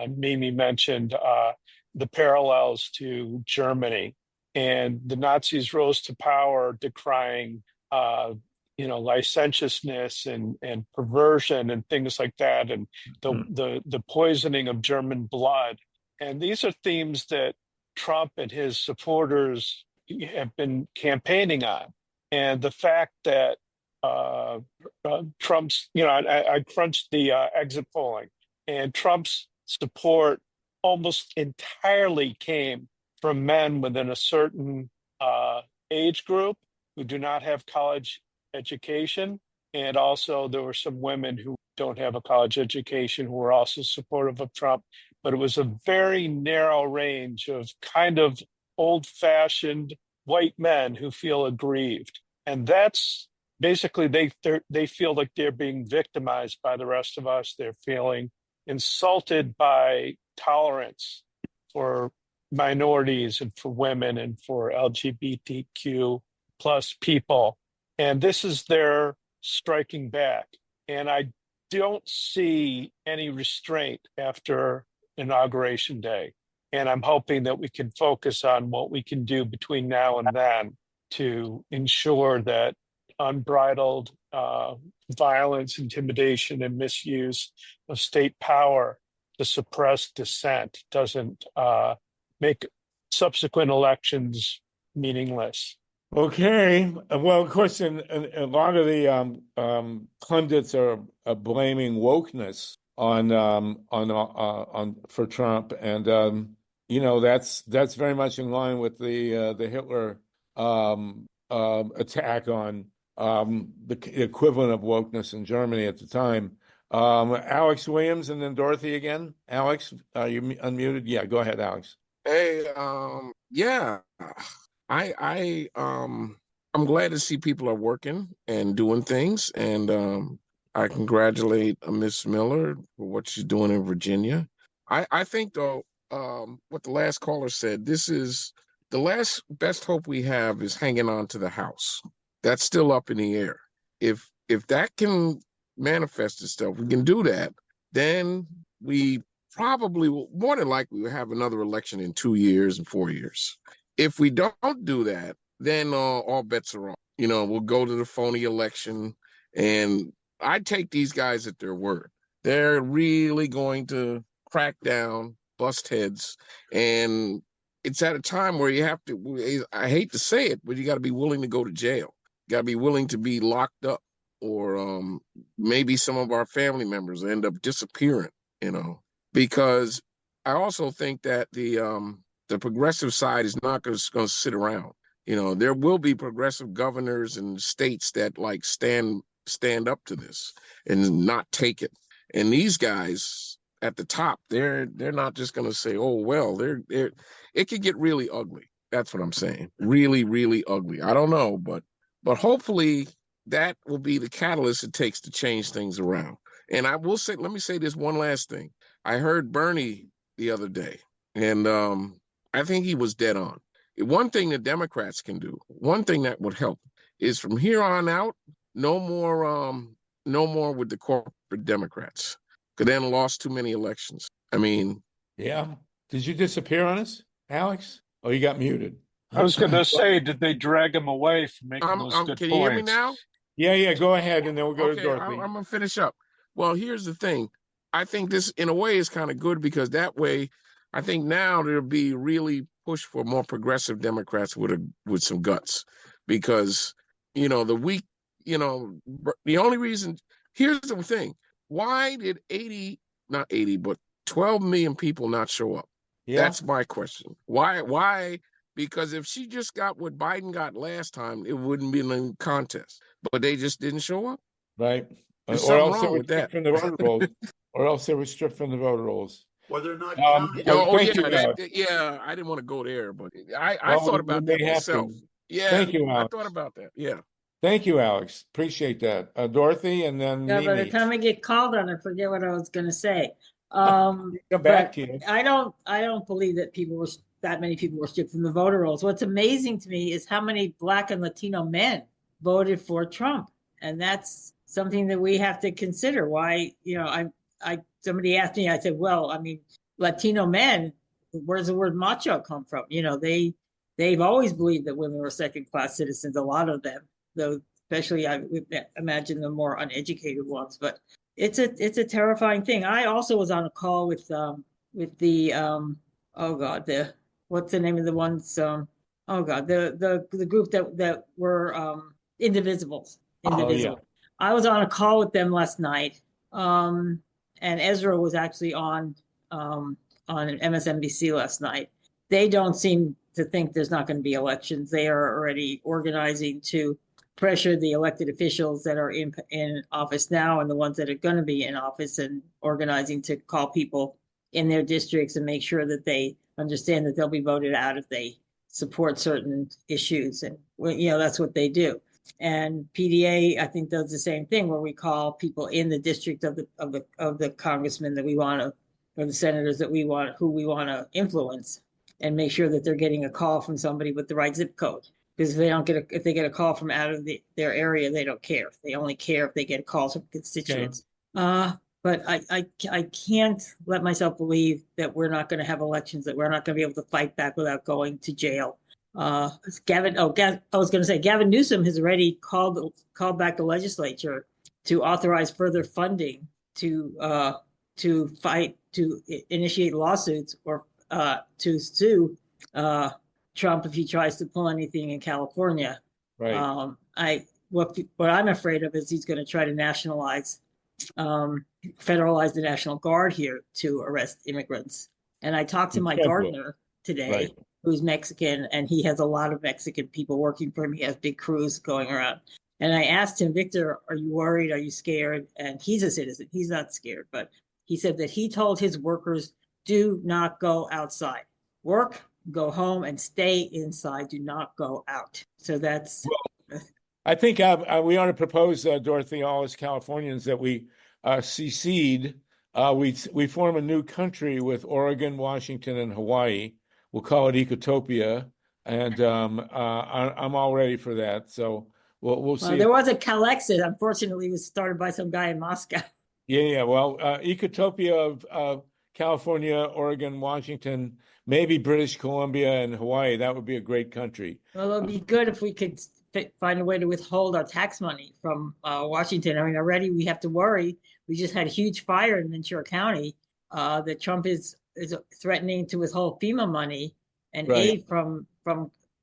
Mimi mentioned the parallels to Germany, and the Nazis rose to power decrying, licentiousness and perversion and things like that, and the poisoning of German blood. And these are themes that Trump and his supporters have been campaigning on. And the fact that Trump's, I crunched the exit polling, and Trump's support almost entirely came from men within a certain age group who do not have college education. And also, there were some women who don't have a college education who were also supportive of Trump. But it was a very narrow range of kind of old fashioned white men who feel aggrieved. And that's basically they feel like they're being victimized by the rest of us. They're feeling insulted by tolerance for minorities and for women and for LGBTQ plus people. And this is their striking back. And I don't see any restraint after Inauguration Day. And I'm hoping that we can focus on what we can do between now and then to ensure that unbridled violence, intimidation, and misuse of state power to suppress dissent doesn't make subsequent elections meaningless. Okay. Well, of course, a lot of the pundits are blaming wokeness on for Trump, and that's very much in line with the Hitler attack on the equivalent of wokeness in Germany at the time. Alex Williams and then Dorothy again. Alex, are you unmuted? Yeah, go ahead, Alex. Hey, yeah, I'm glad to see people are working and doing things, and I congratulate Miss Miller for what she's doing in Virginia. I think though, what the last caller said, this is the last best hope we have is hanging on to the House. That's still up in the air. If that can manifest itself, we can do that, then we probably will, more than likely, we'll have another election in 2 years and 4 years. If we don't do that, then all bets are off. We'll go to the phony election, and I take these guys at their word. They're really going to crack down, bust heads, and it's at a time where you have to, I hate to say it, but you got to be willing to go to jail. You got to be willing to be locked up, or maybe some of our family members end up disappearing, because I also think that the progressive side is not going to sit around. There will be progressive governors and states that like stand up to this and not take it. And these guys at the top, they're not just going to say, "Oh well," it could get really ugly. That's what I'm saying. Really, really ugly. I don't know, but hopefully that will be the catalyst it takes to change things around. And I will say, let me say this one last thing. I heard Bernie the other day, and I think he was dead on. One thing the Democrats can do, one thing that would help, is from here on out, no more with the corporate Democrats, because they lost too many elections. I mean, yeah. Did you disappear on us, Alex? Oh, you got muted. I was going to say, did they drag him away from making those good can you hear me points? now? Yeah. Go ahead, and then we'll go to Okay, Dorothy. I'm gonna finish up. Well, here's the thing. I think this, in a way, is kind of good, because that way, I think now there'll be really push for more progressive Democrats with some guts, because the only reason. Here's the thing. Why did 12 million people not show up? Yeah. That's my question. Why? Because if she just got what Biden got last time, it wouldn't be in a contest. But they just didn't show up. Right. There's Or something else they wrong were with that. stripped from the voter rolls. Or else they were stripped from the voter rolls. Well, they're not counting. Thank you, Alex. I didn't want to go there, but I Well, thought about they that have myself. to. Yeah, Thank you, I Alex. thought about that. Yeah. Thank you, Alex. Appreciate that. Dorothy, and then Yeah, by the Mimi. time I get called on, I forget what I was going to say. Come back But to you. I don't believe that that many people were stripped from the voter rolls. What's amazing to me is how many Black and Latino men voted for Trump, and that's something that we have to consider. Why, somebody asked me, I said, well, I mean, Latino men, where's the word macho come from? They've always believed that women were second class citizens, a lot of them, though, especially I would imagine the more uneducated ones. But it's a terrifying thing. I also was on a call with the oh God, what's the name of the ones? Oh God, the group that were Indivisibles. Oh, yeah. Indivisible. I was on a call with them last night. And Ezra was actually on MSNBC last night. They don't seem to think there's not going to be elections. They are already organizing to pressure the elected officials that are in office now and the ones that are going to be in office, and organizing to call people in their districts and make sure that they understand that they'll be voted out if they support certain issues. And that's what they do. And PDA, I think, does the same thing, where we call people in the district of the congressmen that we want to, or the senators that we want, who we want to influence, and make sure that they're getting a call from somebody with the right zip code. Because if they get a call from out of their area, they don't care. They only care if they get calls from constituents. Okay. But I can't let myself believe that we're not going to have elections, that we're not going to be able to fight back without going to jail. I was going to say, Gavin Newsom has already called back the legislature to authorize further funding to initiate lawsuits or to sue Trump if he tries to pull anything in California. Right. What I'm afraid of is he's going to try to federalize the National Guard here to arrest immigrants. And I talked to my gardener today, right, who's Mexican, and he has a lot of Mexican people working for him. He has big crews going around. And I asked him, Victor, are you worried? Are you scared? And he's a citizen. He's not scared, but he said that he told his workers, do not go outside. Work, go home, and stay inside. Do not go out. So that's... Well, I think we ought to propose, Dorothy, all as Californians, that we secede. We form a new country with Oregon, Washington, and Hawaii. We'll call it Ecotopia, and I'm all ready for that. So we'll see. There was a Calexit. Unfortunately, it was started by some guy in Moscow. Yeah. Well, Ecotopia of California, Oregon, Washington, maybe British Columbia, and Hawaii. That would be a great country. Well, it would be good if we could find a way to withhold our tax money from Washington. I mean, already we have to worry. We just had a huge fire in Ventura County that Trump is threatening to withhold FEMA money and aid from.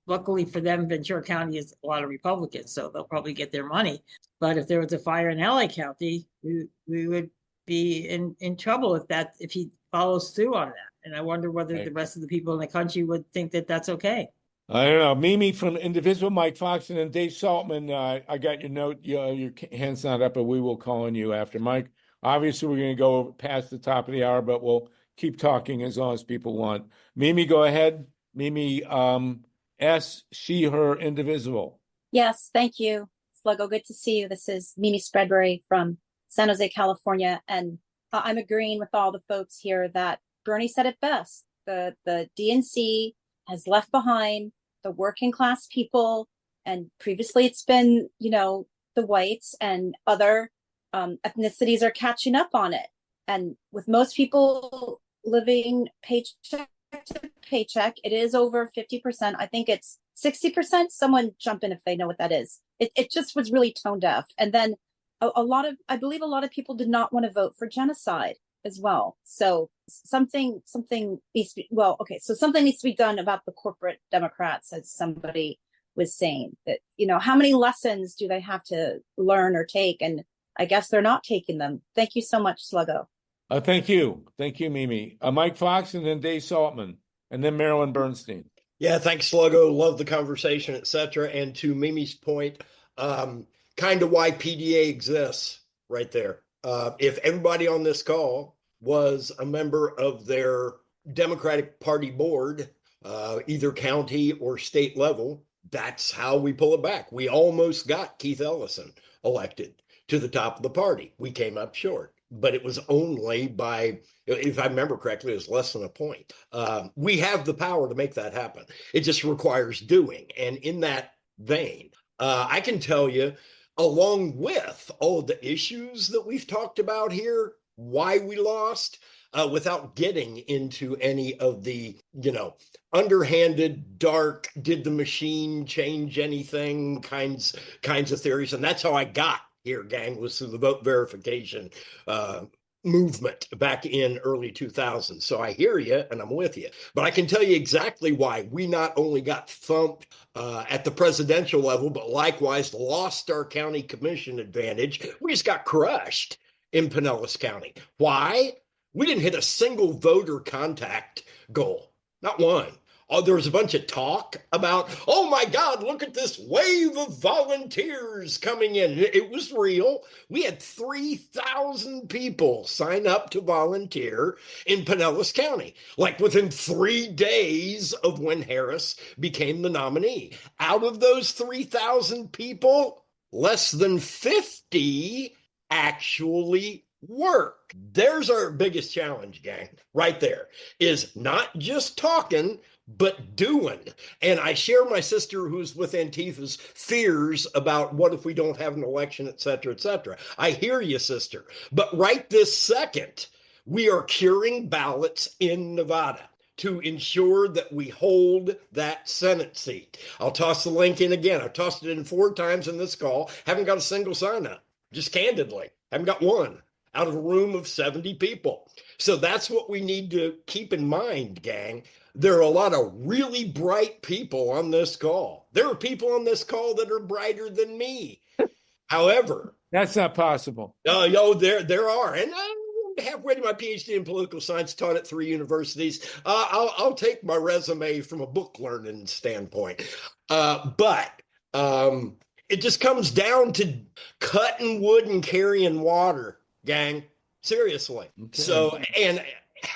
Luckily for them, Ventura County is a lot of Republicans, so they'll probably get their money. But if there was a fire in LA County, we would be in trouble if he follows through on that. And I wonder whether the rest of the people in the country would think that that's okay. I don't know. Mimi from Indivisible, Mike Foxton, and Dave Saltman. I got your note. Your hand's not up, but we will call on you after. Mike, obviously, we're going to go past the top of the hour, but we'll keep talking as long as people want. Mimi, go ahead. Mimi, S, she, her, Indivisible. Yes, thank you, Sluggo. Good to see you. This is Mimi Spreadbury from San Jose, California, and I'm agreeing with all the folks here that Bernie said it best. The DNC has left behind the working class people, and previously it's been, the whites, and other ethnicities are catching up on it. And with most people living paycheck to paycheck, it is over 50%. I think it's 60%. Someone jump in if they know what that is. It just was really tone deaf. And then I believe a lot of people did not want to vote for genocide as well. So something needs to be, something needs to be done about the corporate Democrats, as somebody was saying, that, how many lessons do they have to learn or take? And I guess they're not taking them. Thank you so much, Sluggo. Thank you. Thank you, Mimi. Mike Fox, and then Dave Saltman, and then Marilyn Bernstein. Yeah, thanks, Sluggo. Love the conversation, etc. And to Mimi's point, kind of why PDA exists right there. If everybody on this call was a member of their Democratic Party board, either county or state level, that's how we pull it back. We almost got Keith Ellison elected to the top of the party. We came up short, but it was only by, if I remember correctly, it was less than a point. We have the power to make that happen. It just requires doing. And in that vein, I can tell you, along with all the issues that we've talked about here, why we lost, without getting into any of the, underhanded, dark, did the machine change anything kinds of theories. And that's how I got here, gang, was through the vote verification movement back in early 2000s. So I hear you and I'm with you. But I can tell you exactly why we not only got thumped at the presidential level, but likewise lost our county commission advantage. We just got crushed in Pinellas County. Why? We didn't hit a single voter contact goal, not one. Oh, there was a bunch of talk about, oh my God, look at this wave of volunteers coming in. It was real. We had 3,000 people sign up to volunteer in Pinellas County, like within 3 days of when Harris became the nominee. Out of those 3,000 people, less than 50 actually work. There's our biggest challenge, gang, right there, is not just talking, but doing. And I share my sister who's with Antifa's fears about what if we don't have an election, et cetera, et cetera. I hear you, sister. But right this second, we are curing ballots in Nevada to ensure that we hold that Senate seat. I'll toss the link in again. I've tossed it in 4 times in this call. Haven't got a single sign up, just candidly. Haven't got one out of a room of 70 people. So that's what we need to keep in mind, gang. There are a lot of really bright people on this call. There are people on this call that are brighter than me. However, that's not possible. There are. And I'm halfway to my PhD in political science, taught at 3 universities. I'll take my resume from a book learning standpoint. But it just comes down to cutting wood and carrying water, gang. Seriously. Okay. So, and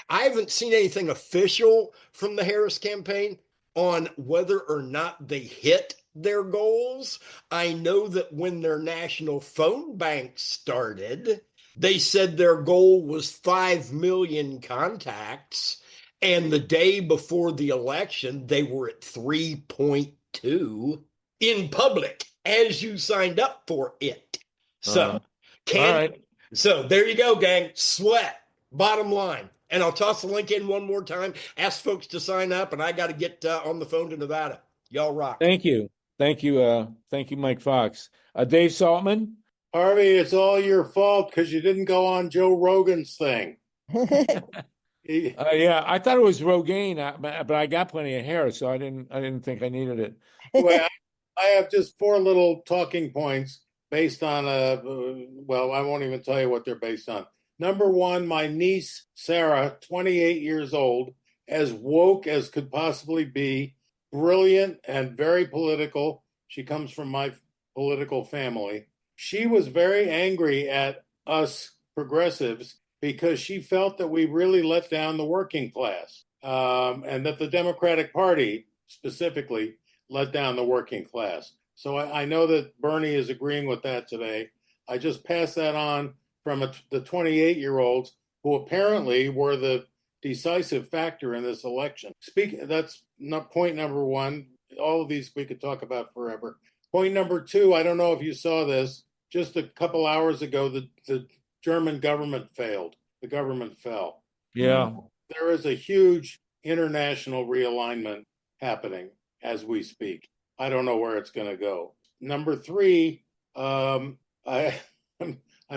I haven't seen anything official from the Harris campaign on whether or not they hit their goals. I know that when their national phone bank started, they said their goal was 5 million contacts. And the day before the election, they were at 3.2 in public as you signed up for it. So, So there you go, gang. Sweat, bottom line. And I'll toss the link in one more time. Ask folks to sign up, and I got to get on the phone to Nevada. Y'all rock. Thank you. Thank you, Mike Fox. Dave Saltman? Harvey, it's all your fault because you didn't go on Joe Rogan's thing. Yeah, I thought it was Rogaine, but I got plenty of hair, so I didn't think I needed it. Well, I have just 4 little talking points based on well, I won't even tell you what they're based on. Number 1, my niece, Sarah, 28 years old, as woke as could possibly be, brilliant and very political. She comes from my political family. She was very angry at us progressives because she felt that we really let down the working class, and that the Democratic Party specifically let down the working class. So I know that Bernie is agreeing with that today. I just passed that on from the 28-year-olds who apparently were the decisive factor in this election. That's not point number 1. All of these we could talk about forever. Point number 2, I don't know if you saw this, just a couple hours ago, the German government failed. The government fell. Yeah. There is a huge international realignment happening as we speak. I don't know where it's going to go. Number 3, I'm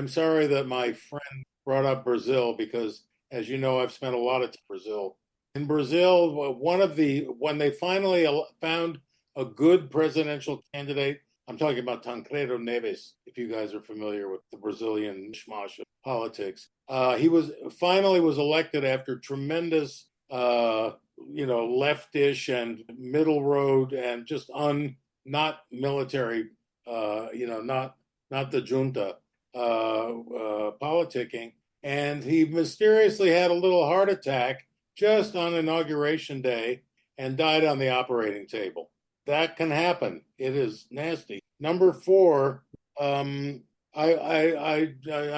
sorry that my friend brought up Brazil because, as you know, I've spent a lot of time in Brazil. In Brazil, when they finally found a good presidential candidate, I'm talking about Tancredo Neves, if you guys are familiar with the Brazilian mishmash of politics. He was elected after tremendous, leftish and middle road and just not military, not the junta politicking. And he mysteriously had a little heart attack just on Inauguration Day and died on the operating table. That can happen. It is nasty. Number 4, I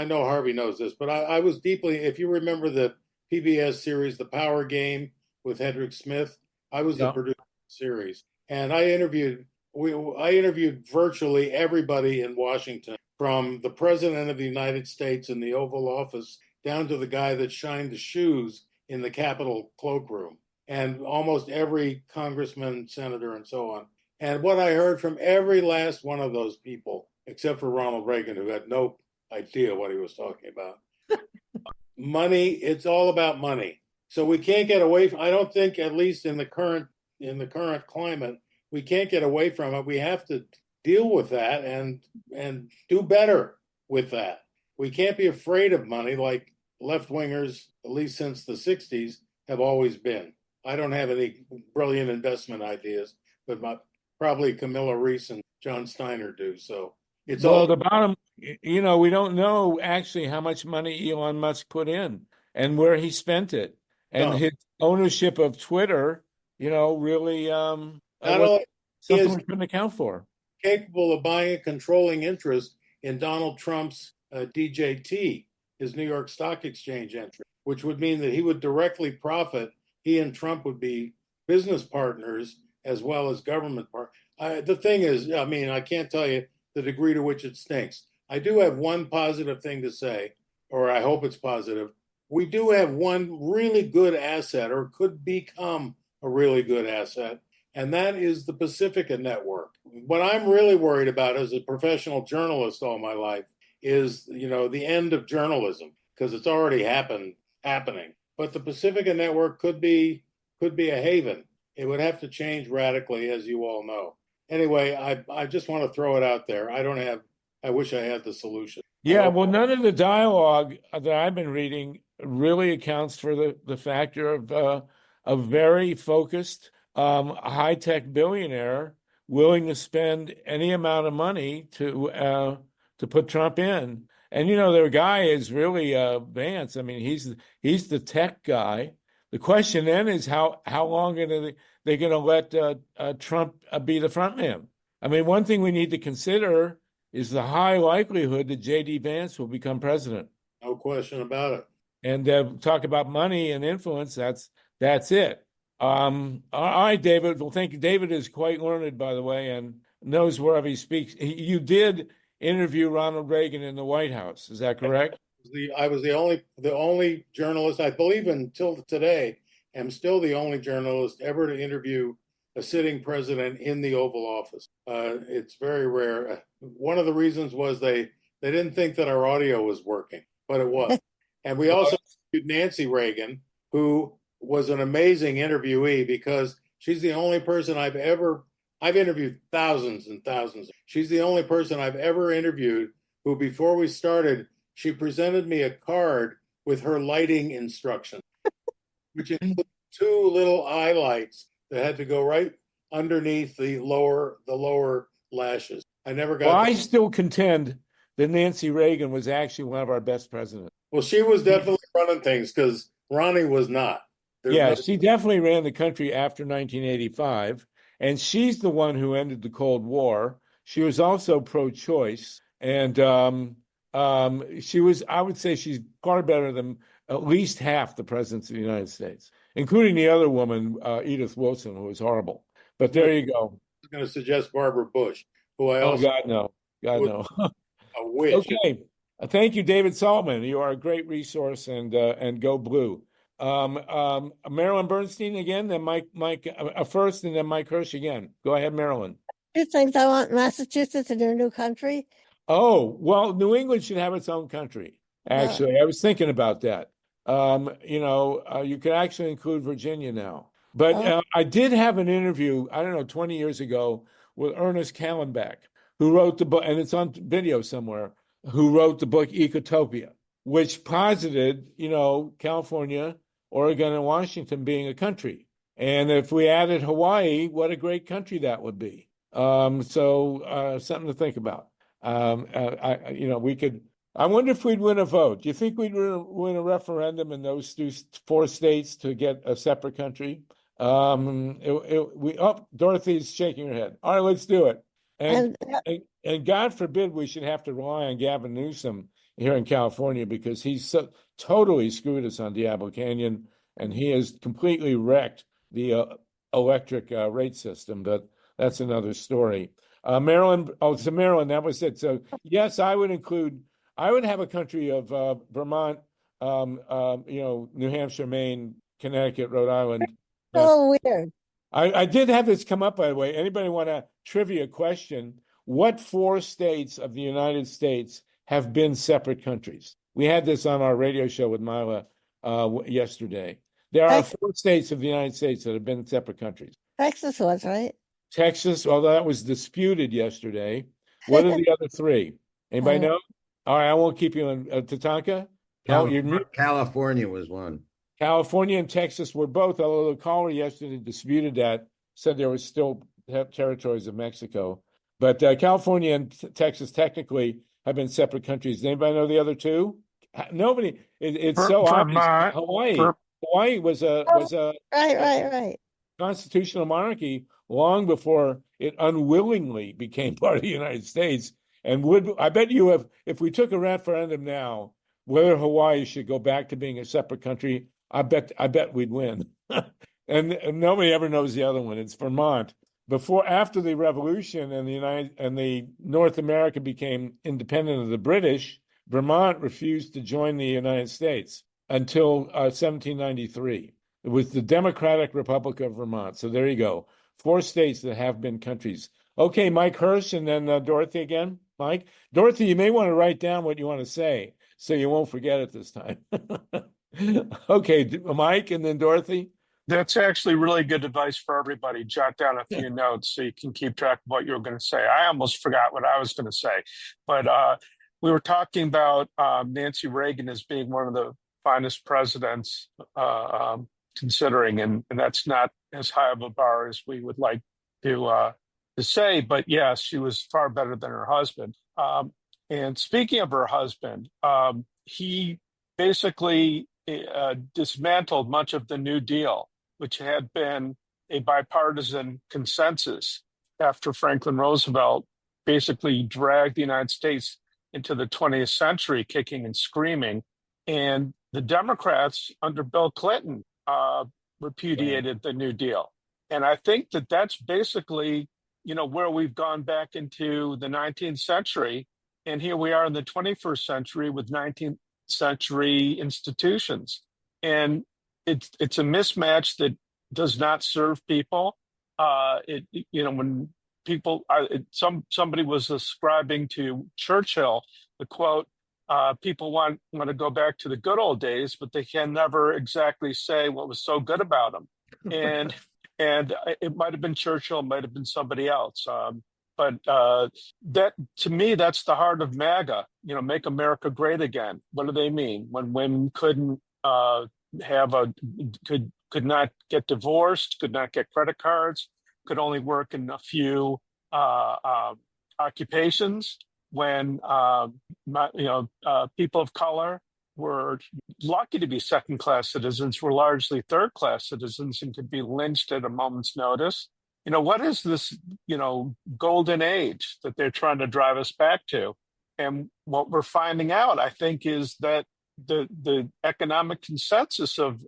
know Harvey knows this, but I was deeply, if you remember the PBS series, The Power Game with Hedrick Smith, I was the producer of the series. And I interviewed I interviewed virtually everybody in Washington, from the president of the United States in the Oval Office down to the guy that shined the shoes in the Capitol cloakroom, and almost every congressman, senator, and so on. And what I heard from every last one of those people, except for Ronald Reagan, who had no idea what he was talking about. Money, it's all about money. So we can't get away from, I don't think, at least in the current climate, we can't get away from it. We have to deal with that and do better with that. We can't be afraid of money like left wingers, at least since the 60s, have always been. I don't have any brilliant investment ideas, but probably Camilla Reese and John Steiner do. So it's Well, all the bottom, we don't know actually how much money Elon Musk put in and where he spent it. And no. his ownership of Twitter, really Not was only he something is we couldn't account for. capable of buying a controlling interest in Donald Trump's DJT, his New York Stock Exchange entry, which would mean that he would directly profit. He and Trump would be business partners as well as government partners. The thing is, I mean, I can't tell you the degree to which it stinks. I do have one positive thing to say, or I hope it's positive. We do have one really good asset, or could become a really good asset, and that is the Pacifica Network. What I'm really worried about as a professional journalist all my life is, the end of journalism, because it's already happening. But the Pacifica Network could be a haven. It would have to change radically, as you all know. Anyway, I just want to throw it out there. I wish I had the solution. Yeah, well, none of the dialogue that I've been reading really accounts for the factor of a very focused, high-tech billionaire willing to spend any amount of money to put Trump in. And their guy is really Vance. I mean, he's the tech guy. The question then is how long are they going to let Trump be the front man? I mean, one thing we need to consider is the high likelihood that J.D. Vance will become president. No question about it. And talk about money and influence, that's it. All right, David. Well, thank you. David is quite learned, by the way, and knows wherever he speaks. You did interview Ronald Reagan in the White House. Is that correct? I was the only journalist, I believe, until today, am still the only journalist ever to interview a sitting president in the Oval Office. It's very rare. One of the reasons was they didn't think that our audio was working, but it was. And we also interviewed Nancy Reagan, who was an amazing interviewee, because she's the only person I've interviewed thousands and thousands. She's the only person I've ever interviewed who, before we started, she presented me a card with her lighting instructions, which include two little eye lights that had to go right underneath the lower lashes. I never got. Well, I still contend that Nancy Reagan was actually one of our best presidents. Well, she was definitely running things, because Ronnie was not. She definitely ran the country after 1985, and she's the one who ended the Cold War. She was also pro-choice, and she was, I would say, she's far better than at least half the presidents of the United States, including the other woman, Edith Wilson, who was horrible. But there you go. I was going to suggest Barbara Bush, who I also. God no. A witch. Okay. Thank you, David Saltman. You are a great resource, and go blue. Marilyn Bernstein again, then Mike first, and then Mike Hirsch again. Go ahead, Marilyn. You think I want Massachusetts in your new country? Oh, well, New England should have its own country. Actually, I was thinking about that. You could actually include Virginia now. But I did have an interview, I don't know, 20 years ago with Ernest Callenbach, who wrote the book, and it's on video somewhere, who wrote the book Ecotopia, which posited, California, Oregon, and Washington being a country. And if we added Hawaii, what a great country that would be. So something to think about. We could. I wonder if we'd win a vote. Do you think we'd win a referendum in those four states to get a separate country? Dorothy's shaking her head. All right, let's do it. And God forbid we should have to rely on Gavin Newsom here in California, because he's so totally screwed us on Diablo Canyon, and he has completely wrecked the electric rate system. But that's another story. Maryland, oh, so Maryland, that was it. So yes, I would have a country of Vermont, New Hampshire, Maine, Connecticut, Rhode Island. Oh, weird. I did have this come up, by the way. Anybody want a trivia question? What 4 states of the United States have been separate countries? We had this on our radio show with Mila yesterday. There are 4 states of the United States that have been separate countries. Texas was, right? Texas, although that was disputed yesterday. What are the other 3? Anybody know? All right, I won't keep you on. Tatanka? California was one. California and Texas were both, although the caller yesterday disputed that, said there was still territories of Mexico. But California and Texas technically have been separate countries. Does anybody know the other 2? Nobody. It's so obvious. Hawaii. Hawaii was a right. constitutional monarchy long before it unwillingly became part of the United States. And I bet you if we took a referendum now whether Hawaii should go back to being a separate country, I bet we'd win. and nobody ever knows the other one. It's Vermont. After the revolution and the North America became independent of the British, Vermont refused to join the United States until 1793. It was the Democratic Republic of Vermont. So there you go. 4 states that have been countries. Okay, Mike Hirsch and then Dorothy again. Mike? Dorothy, you may want to write down what you want to say so you won't forget it this time. Okay, Mike and then Dorothy. That's actually really good advice for everybody. Jot down a few notes so you can keep track of what you were going to say. I almost forgot what I was going to say, but we were talking about Nancy Reagan as being one of the finest presidents, considering, and that's not as high of a bar as we would like to say. But yes, she was far better than her husband. And speaking of her husband, he basically dismantled much of the New Deal, which had been a bipartisan consensus after Franklin Roosevelt basically dragged the United States into the 20th century, kicking and screaming. And the Democrats under Bill Clinton repudiated the New Deal. And I think that that's basically, where we've gone back into the 19th century. And here we are in the 21st century with 19th century institutions. And it's a mismatch that does not serve people. When people, somebody was ascribing to Churchill the quote, people want to go back to the good old days, but they can never exactly say what was so good about them. And it might have been Churchill, it might have been somebody else. But that, to me, that's the heart of MAGA. Make America great again. What do they mean? When women couldn't could not get divorced, could not get credit cards, could only work in a few occupations. When people of color were lucky to be second-class citizens, were largely third-class citizens and could be lynched at a moment's notice. What is this, golden age that they're trying to drive us back to? And what we're finding out, I think, is that the economic consensus of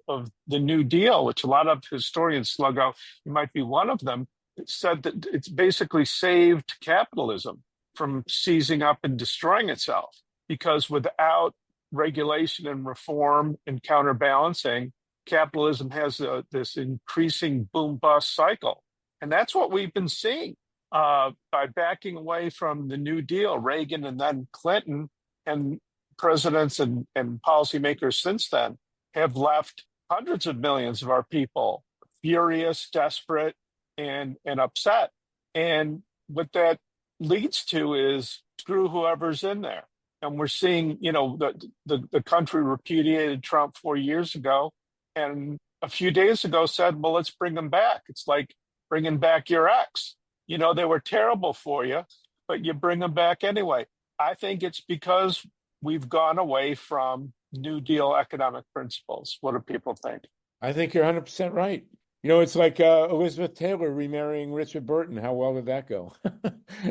the New Deal, which a lot of historians slug out, you might be one of them, said that it's basically saved capitalism from seizing up and destroying itself. Because without regulation and reform and counterbalancing, capitalism has this increasing boom-bust cycle. And that's what we've been seeing by backing away from the New Deal, Reagan and then Clinton, and presidents and policymakers since then have left hundreds of millions of our people furious, desperate, and upset. And what that leads to is screw whoever's in there. And we're seeing, the country repudiated Trump 4 years ago, and a few days ago said, well, let's bring him back. It's like bringing back your ex. They were terrible for you, but you bring them back anyway. I think it's because we've gone away from New Deal economic principles. What do people think? I think you're 100% right. It's like Elizabeth Taylor remarrying Richard Burton. How well did that go?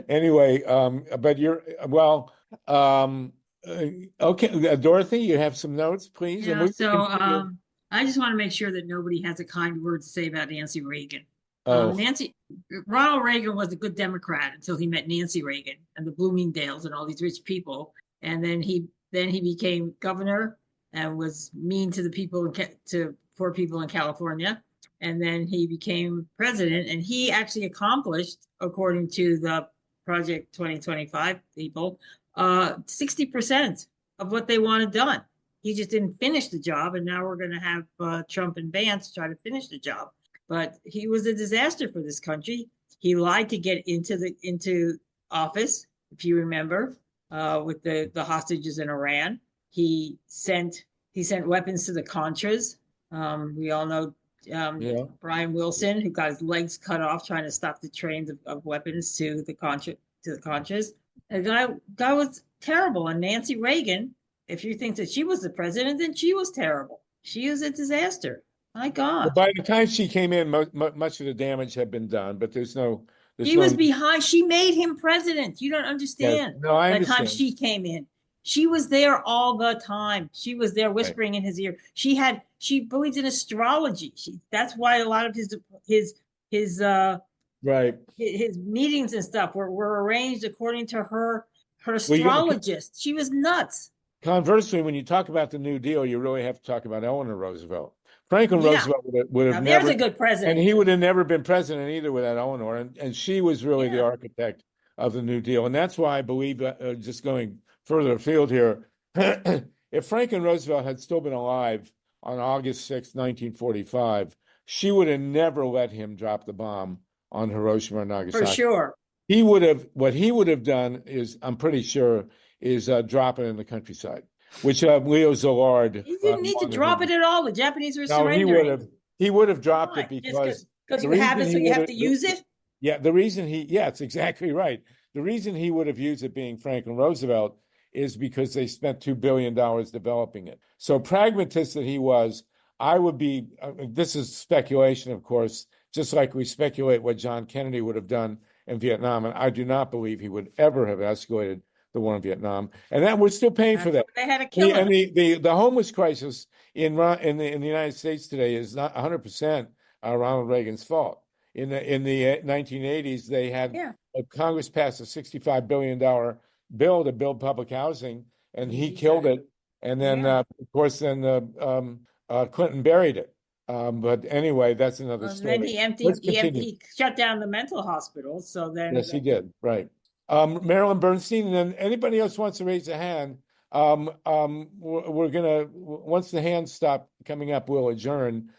Anyway, but okay. Dorothy, you have some notes, please? Yeah, I just want to make sure that nobody has a kind word to say about Nancy Reagan. Oh, Ronald Reagan was a good Democrat until he met Nancy Reagan and the Bloomingdales and all these rich people. And then he became governor and was mean to the people to poor people in California. And then he became president, and he actually accomplished, according to the Project 2025 people, 60% of what they wanted done. He just didn't finish the job, and now we're going to have Trump and Vance try to finish the job. But he was a disaster for this country. He lied to get into office, if you remember, with the hostages in Iran. He sent weapons to the Contras. We all know yeah. Brian Wilson, who got his legs cut off trying to stop the trains of weapons to the Contras. The guy was terrible. And Nancy Reagan, if you think that she was the president, then she was terrible. She was a disaster. My Well, God. by the time she came in, much of the damage had been done, but He was behind. She made him president. You don't Yeah, understand. no, I By the time understand. she came in, she was there all the time. She was there Right. whispering in his ear. She believed in astrology. That's why a lot of his Right. his meetings and stuff were arranged according to her Well, astrologist. She was nuts. conversely, when you talk about the New Deal, you really have to talk about Eleanor Roosevelt. Franklin Yeah. Roosevelt would Now have there's never, a good and president. he would have never been president either without Eleanor, and she was really the Yeah. architect of the New Deal, and that's why I believe, just going further afield here, if Franklin Roosevelt had still been alive on August 6, 1945, she would have never let him drop the bomb on Hiroshima and Nagasaki. For sure. What he would have done is, I'm pretty sure, is drop it in the countryside, which Leo Szilard. He didn't need to drop it at all. The Japanese were No, surrendering. he would have dropped Why? it Just because the you have reason it, so he you would have to use it? Yeah, it's exactly right. The reason he would have used it, being Franklin Roosevelt, is because they spent $2 billion developing it. So pragmatist that he was, I would be, this is speculation, of course, just like we speculate what John Kennedy would have done in Vietnam. And I do not believe he would ever have escalated the war in Vietnam. And that we're still paying for that. They had to kill him. The homeless crisis in the United States today is not 100% Ronald Reagan's fault. In the 1980s, they had Congress passed a $65 billion bill to build public housing, and he killed it. And then, of course, Clinton buried it. But anyway, that's another story. And then he shut down the mental hospitals. So then, yes, he did. Right. Marilyn Bernstein, and then anybody else wants to raise a hand. We're gonna, once the hands stop coming up, we'll adjourn.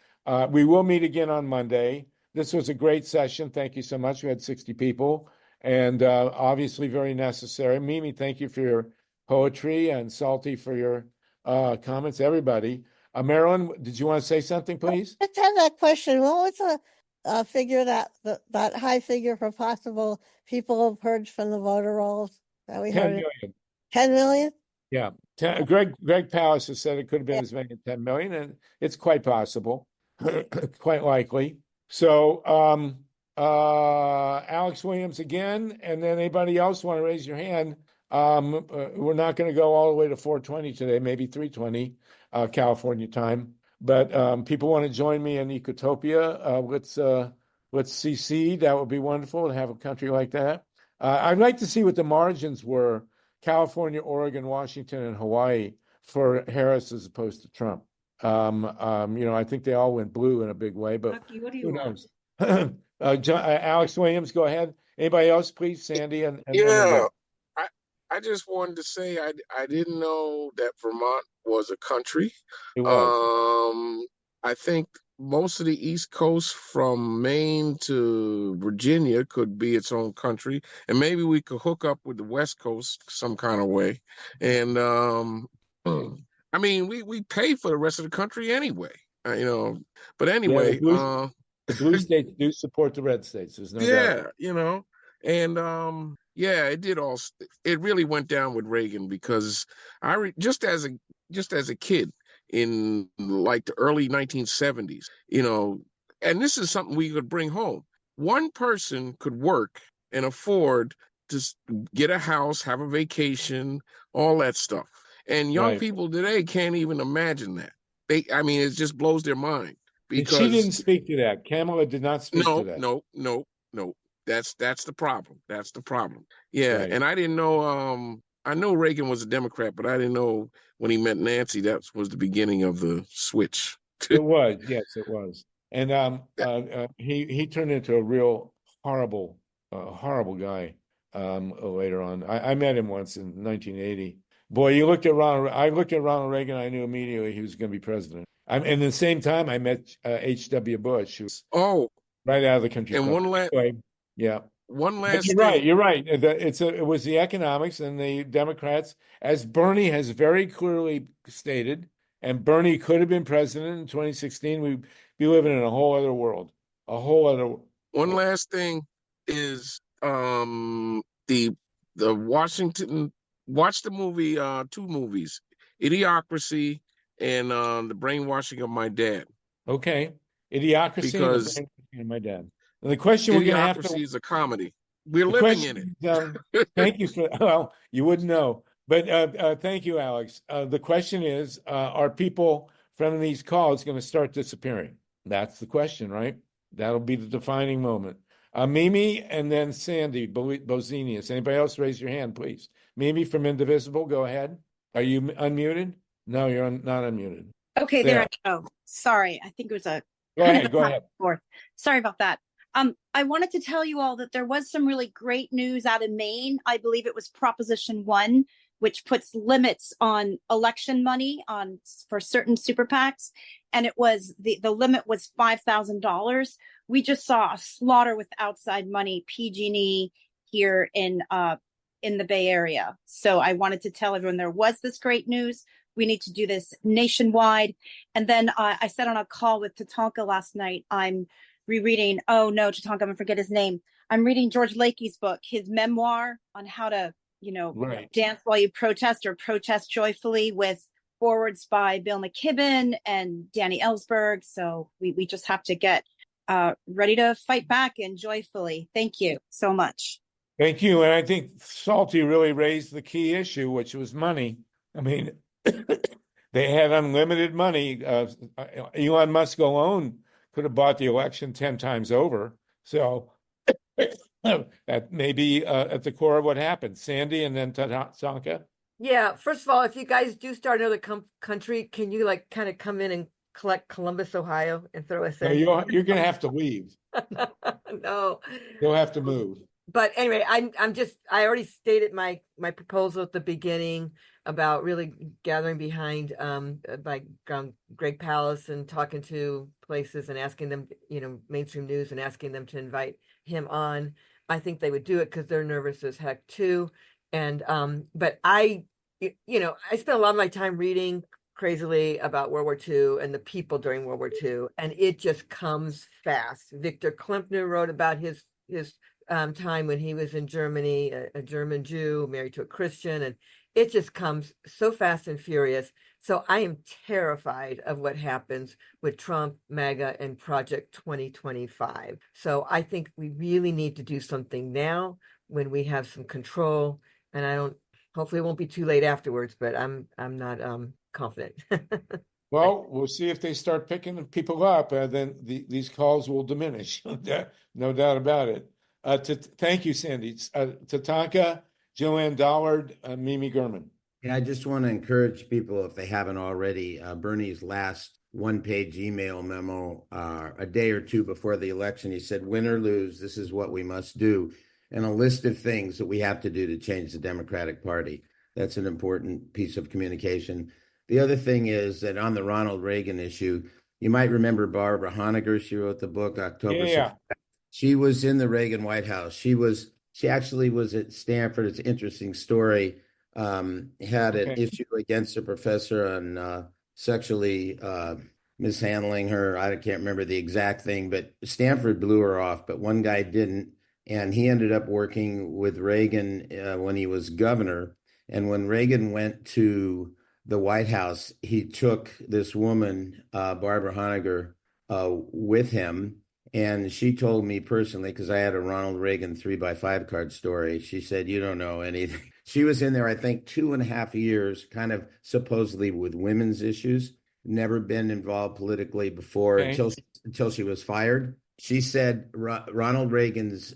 We will meet again on Monday. This was a great session. Thank you so much. We had 60 people, and obviously very necessary. Mimi, thank you for your poetry, and Salty for your comments. Everybody. Marilyn, did you want to say something, please? Just have that question. What was the figure that high figure for possible people purged from the voter rolls that we 10 heard? million. 10 million? Yeah. Greg Pallas has said it could have been as many as 10 million, and it's quite possible, quite likely. So Alex Williams again, and then anybody else want to raise your hand? We're not going to go all the way to 4:20 today, maybe 3:20 California time. But people want to join me in Ecotopia. Let's CC. That would be wonderful to have a country like that. I'd like to see what the margins were: California, Oregon, Washington, and Hawaii for Harris as opposed to Trump. I think they all went blue in a big way, but Lucky, what do you who want? knows? Alex Williams, go ahead. Anybody else, please? Sandy and Yeah, I just wanted to say I didn't know that Vermont was a country. It was. I think most of the East Coast from Maine to Virginia could be its own country, and maybe we could hook up with the West Coast some kind of way. And I mean, we pay for the rest of the country anyway, But anyway, the blue states do support the red states. There's no doubt. And it did all. It really went down with Reagan because just as a kid in like the early 1970s, and this is something we could bring home. One person could work and afford to get a house, have a vacation, all that stuff. And young people today can't even imagine that. It just blows their mind And she didn't because speak to that. Kamala did not speak to no, that. no, no, no. That's the problem. That's the problem. Yeah, Right. and I didn't know. I know Reagan was a Democrat, but I didn't know when he met Nancy that was the beginning of the switch. It was, yes, it was. And he turned into a real horrible, horrible guy later on. I met him once in 1980. Boy, you looked at Ronald. I looked at Ronald Reagan. I knew immediately he was going to be president. And at the same time, I met H.W. Bush, who was Oh, right out of the country and club. Anyway, yeah. one But last you're right. thing. You're right. It was the economics and the Democrats, as Bernie has very clearly stated, and Bernie could have been president in 2016. We'd be living in a whole other world, a whole other. One last thing is the Washington. Watch the movie, two movies, Idiocracy and the Brainwashing of My Dad, Okay, Idiocracy and the because Brainwashing of My Dad. And the question we're going to have to. Idiocracy is a comedy. We're The living in question, it. thank you for, well, you wouldn't know, but thank you, Alex. The question is, are people from these calls going to start disappearing? That's the question, right? That'll be the defining moment. Mimi and then Sandy Bozenius. Anybody else raise your hand, please? Mimi from Indivisible, go ahead. Are you unmuted? No, you're not unmuted. Okay, there I go. Sorry, I think it was a Go kind ahead, of a go back ahead. and forth. Sorry about that. I wanted to tell you all that there was some really great news out of Maine. I believe it was Proposition 1, which puts limits on election money for certain super PACs, and it was the limit was $5,000. We just saw a slaughter with outside money, PG&E here in the Bay Area. So I wanted to tell everyone there was this great news. We need to do this nationwide. And then I said on a call with Tatanka last night, I'm rereading, oh no, Tatanka, I'm gonna forget his name. I'm reading George Lakey's book, his memoir on how to, Right. dance while you protest or protest joyfully, with forwards by Bill McKibben and Danny Ellsberg. So we just have to get ready to fight back and joyfully. Thank you so much. Thank you. And I think Salty really raised the key issue, which was money. I mean, they had unlimited money. Elon Musk alone could have bought the election 10 times over. So that may be at the core of what happened. Sandy and then Tatanka. Yeah, first of all, if you guys do start another country, can you kind of come in and collect Columbus, Ohio, and throw us No, in? you're going to have to leave. No. You'll have to move. But anyway, I already stated my proposal at the beginning about really gathering behind Greg Palast and talking to places and asking them, mainstream news, and asking them to invite him on. I think they would do it because they're nervous as heck too. And but I spent a lot of my time reading crazily about World War II and the people during World War II, and it just comes fast. Victor Klempner wrote about his time when he was in Germany, a German Jew married to a Christian, and it just comes so fast and furious. So I am terrified of what happens with Trump, MAGA, and Project 2025. So I think we really need to do something now when we have some control, and hopefully it won't be too late afterwards, but I'm not confident. Well, we'll see if they start picking people up, then these calls will diminish. No doubt about it. Thank you, Sandy. Tatanka, Joanne Dollard, Mimi Gurman. Yeah, I just want to encourage people, if they haven't already, Bernie's last one-page email memo a day or two before the election, he said, win or lose, this is what we must do, and a list of things that we have to do to change the Democratic Party. That's an important piece of communication. The other thing is that on the Ronald Reagan issue, you might remember Barbara Honegger. She wrote the book October 6th. She was in the Reagan White House. She actually was at Stanford. It's an interesting story. Had an issue against a professor on sexually mishandling her. I can't remember the exact thing, but Stanford blew her off, but one guy didn't. And he ended up working with Reagan when he was governor. And when Reagan went to the White House, he took this woman, Barbara Honegger, with him. And she told me personally, because I had a Ronald Reagan 3x5 card story, she said, you don't know anything. She was in there, I think, 2.5 years, kind of supposedly with women's issues. never been involved politically before Okay. until she was fired. She said Ronald Reagan's,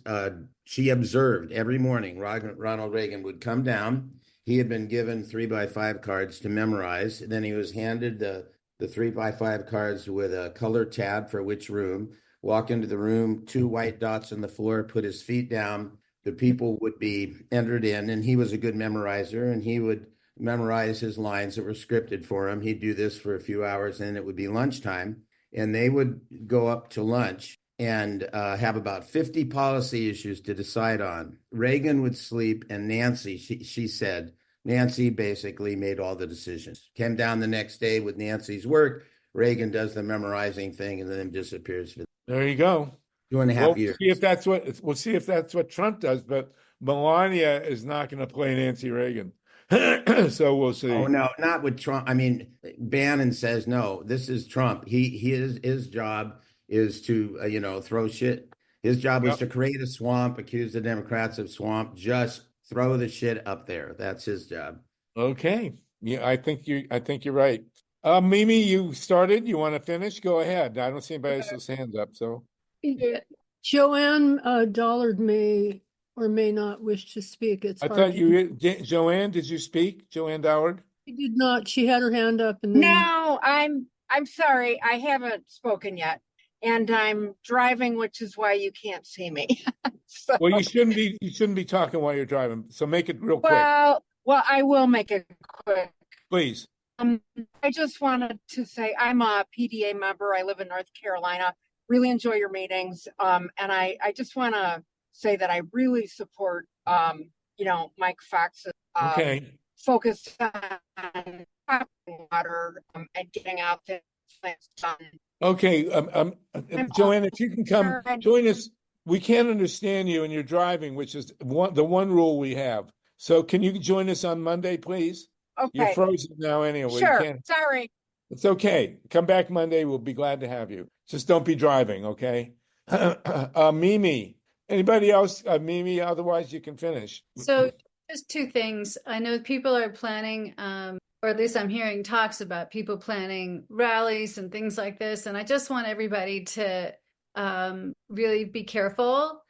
she observed every morning Ronald Reagan would come down. He had been given 3x5 cards to memorize. Then he was handed the 3x5 cards with a color tab for which room, walk into the room, two white dots on the floor, put his feet down. The people would be entered in, and he was a good memorizer, and he would memorize his lines that were scripted for him. He'd do this for a few hours, and it would be lunchtime, and they would go up to lunch and have about 50 policy issues to decide on. Reagan would sleep, and Nancy, she said, Nancy basically made all the decisions. Came down the next day with Nancy's work. Reagan does the memorizing thing and then disappears for There you go. 2.5 Well, years. we'll see if that's what Trump does, but Melania is not going to play Nancy Reagan. So we'll see. Oh no, not with Trump. I mean, Bannon says no. This is Trump. His job is to throw shit. His job was to create a swamp, accuse the Democrats of swamp, just throw the shit up there. That's his job. Okay. Yeah, I think you're right. Mimi, you started. You want to finish? Go ahead. I don't see anybody else's hands up. So Joanne Dollard may or may not wish to speak. It's I hard thought to... Joanne, did you speak? Joanne Doward? She did not. She had her hand up and then... No, I'm sorry. I haven't spoken yet. And I'm driving, which is why you can't see me. So, Well, you shouldn't be talking while you're driving. So make it real quick. well, I will make it quick. Please. I just wanted to say I'm a PDA member. I live in North Carolina. Really enjoy your meetings. And I just want to say that I really support Mike Fox's Okay. focus on water and getting out there. Okay. Joanne, if you can come join us. We can't understand you and you're driving, which is the one rule we have. So can you join us on Monday, please? Okay. You're frozen now anyway. Sure. You can't. Sorry. It's okay. Come back Monday. We'll be glad to have you. Just don't be driving, okay? Mimi. Anybody else? Mimi, otherwise you can finish. So just two things. I know people are planning, or at least I'm hearing talks about people planning rallies and things like this. And I just want everybody to really be careful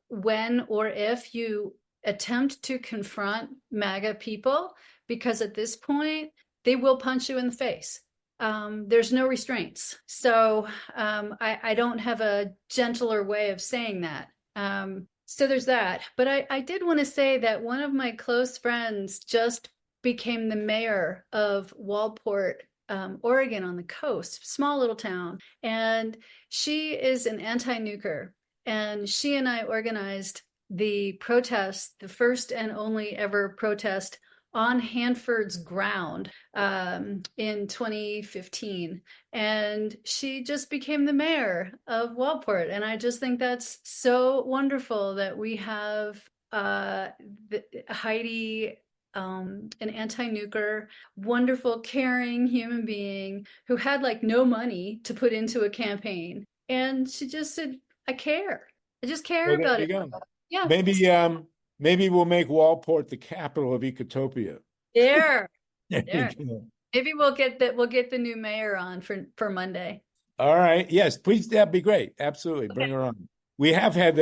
when or if you attempt to confront MAGA people, because at this point, they will punch you in the face. There's no restraints. So I don't have a gentler way of saying that. So there's that. But I did want to say that one of my close friends just became the mayor of Walport, Oregon, on the coast, small little town. And she is an anti-nuker. And she and I organized the protest, the first and only ever protest on Hanford's ground in 2015. And she just became the mayor of Walport. And I just think that's so wonderful that we have Heidi, an anti-nuker, wonderful, caring human being who had like no money to put into a campaign. And she just said, I care. I just care about it. Yeah. Maybe we'll make Walport the capital of Ecotopia. There. Maybe we'll get the new mayor on for Monday. All right. Yes, please. That'd be great. Absolutely. Bring her on. We have had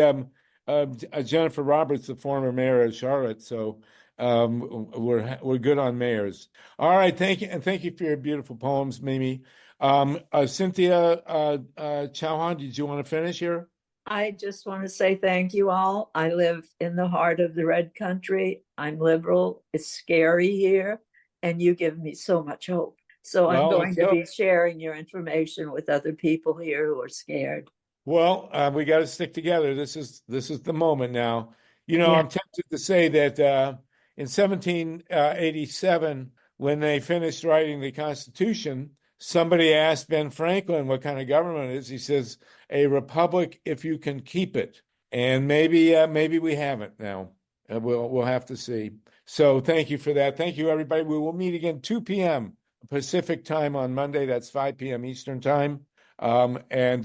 Jennifer Roberts, the former mayor of Charlotte. So we're good on mayors. All right. Thank you. And thank you for your beautiful poems, Mimi. Cynthia Chauhan, did you want to finish here? I just want to say thank you all. I live in the heart of the Red Country. I'm liberal. It's scary here, and you give me so much hope. So I'm going to be sharing your information with other people here who are scared. Well, we got to stick together. This is the moment now. I'm tempted to say that in 1787, when they finished writing the Constitution, somebody asked Ben Franklin what kind of government it is. He says, a republic if you can keep it. And maybe we haven't now. We'll have to see. So thank you for that. Thank you, everybody. We will meet again 2 p.m. Pacific time on Monday. That's 5 p.m. Eastern time. And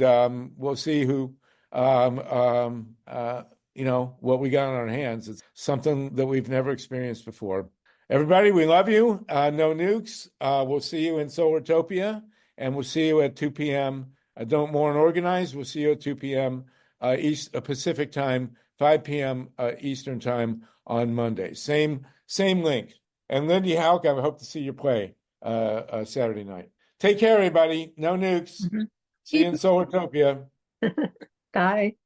we'll see who, what we got on our hands. It's something that we've never experienced before. Everybody, we love you. No nukes. We'll see you in Solartopia, and we'll see you at 2 p.m. Don't more and organize. We'll see you at 2 p.m. East Pacific time, 5 p.m. Eastern time on Monday. Same link. And Lindy Houck, I hope to see you play Saturday night. Take care, everybody. No nukes. See you in Solartopia. Bye.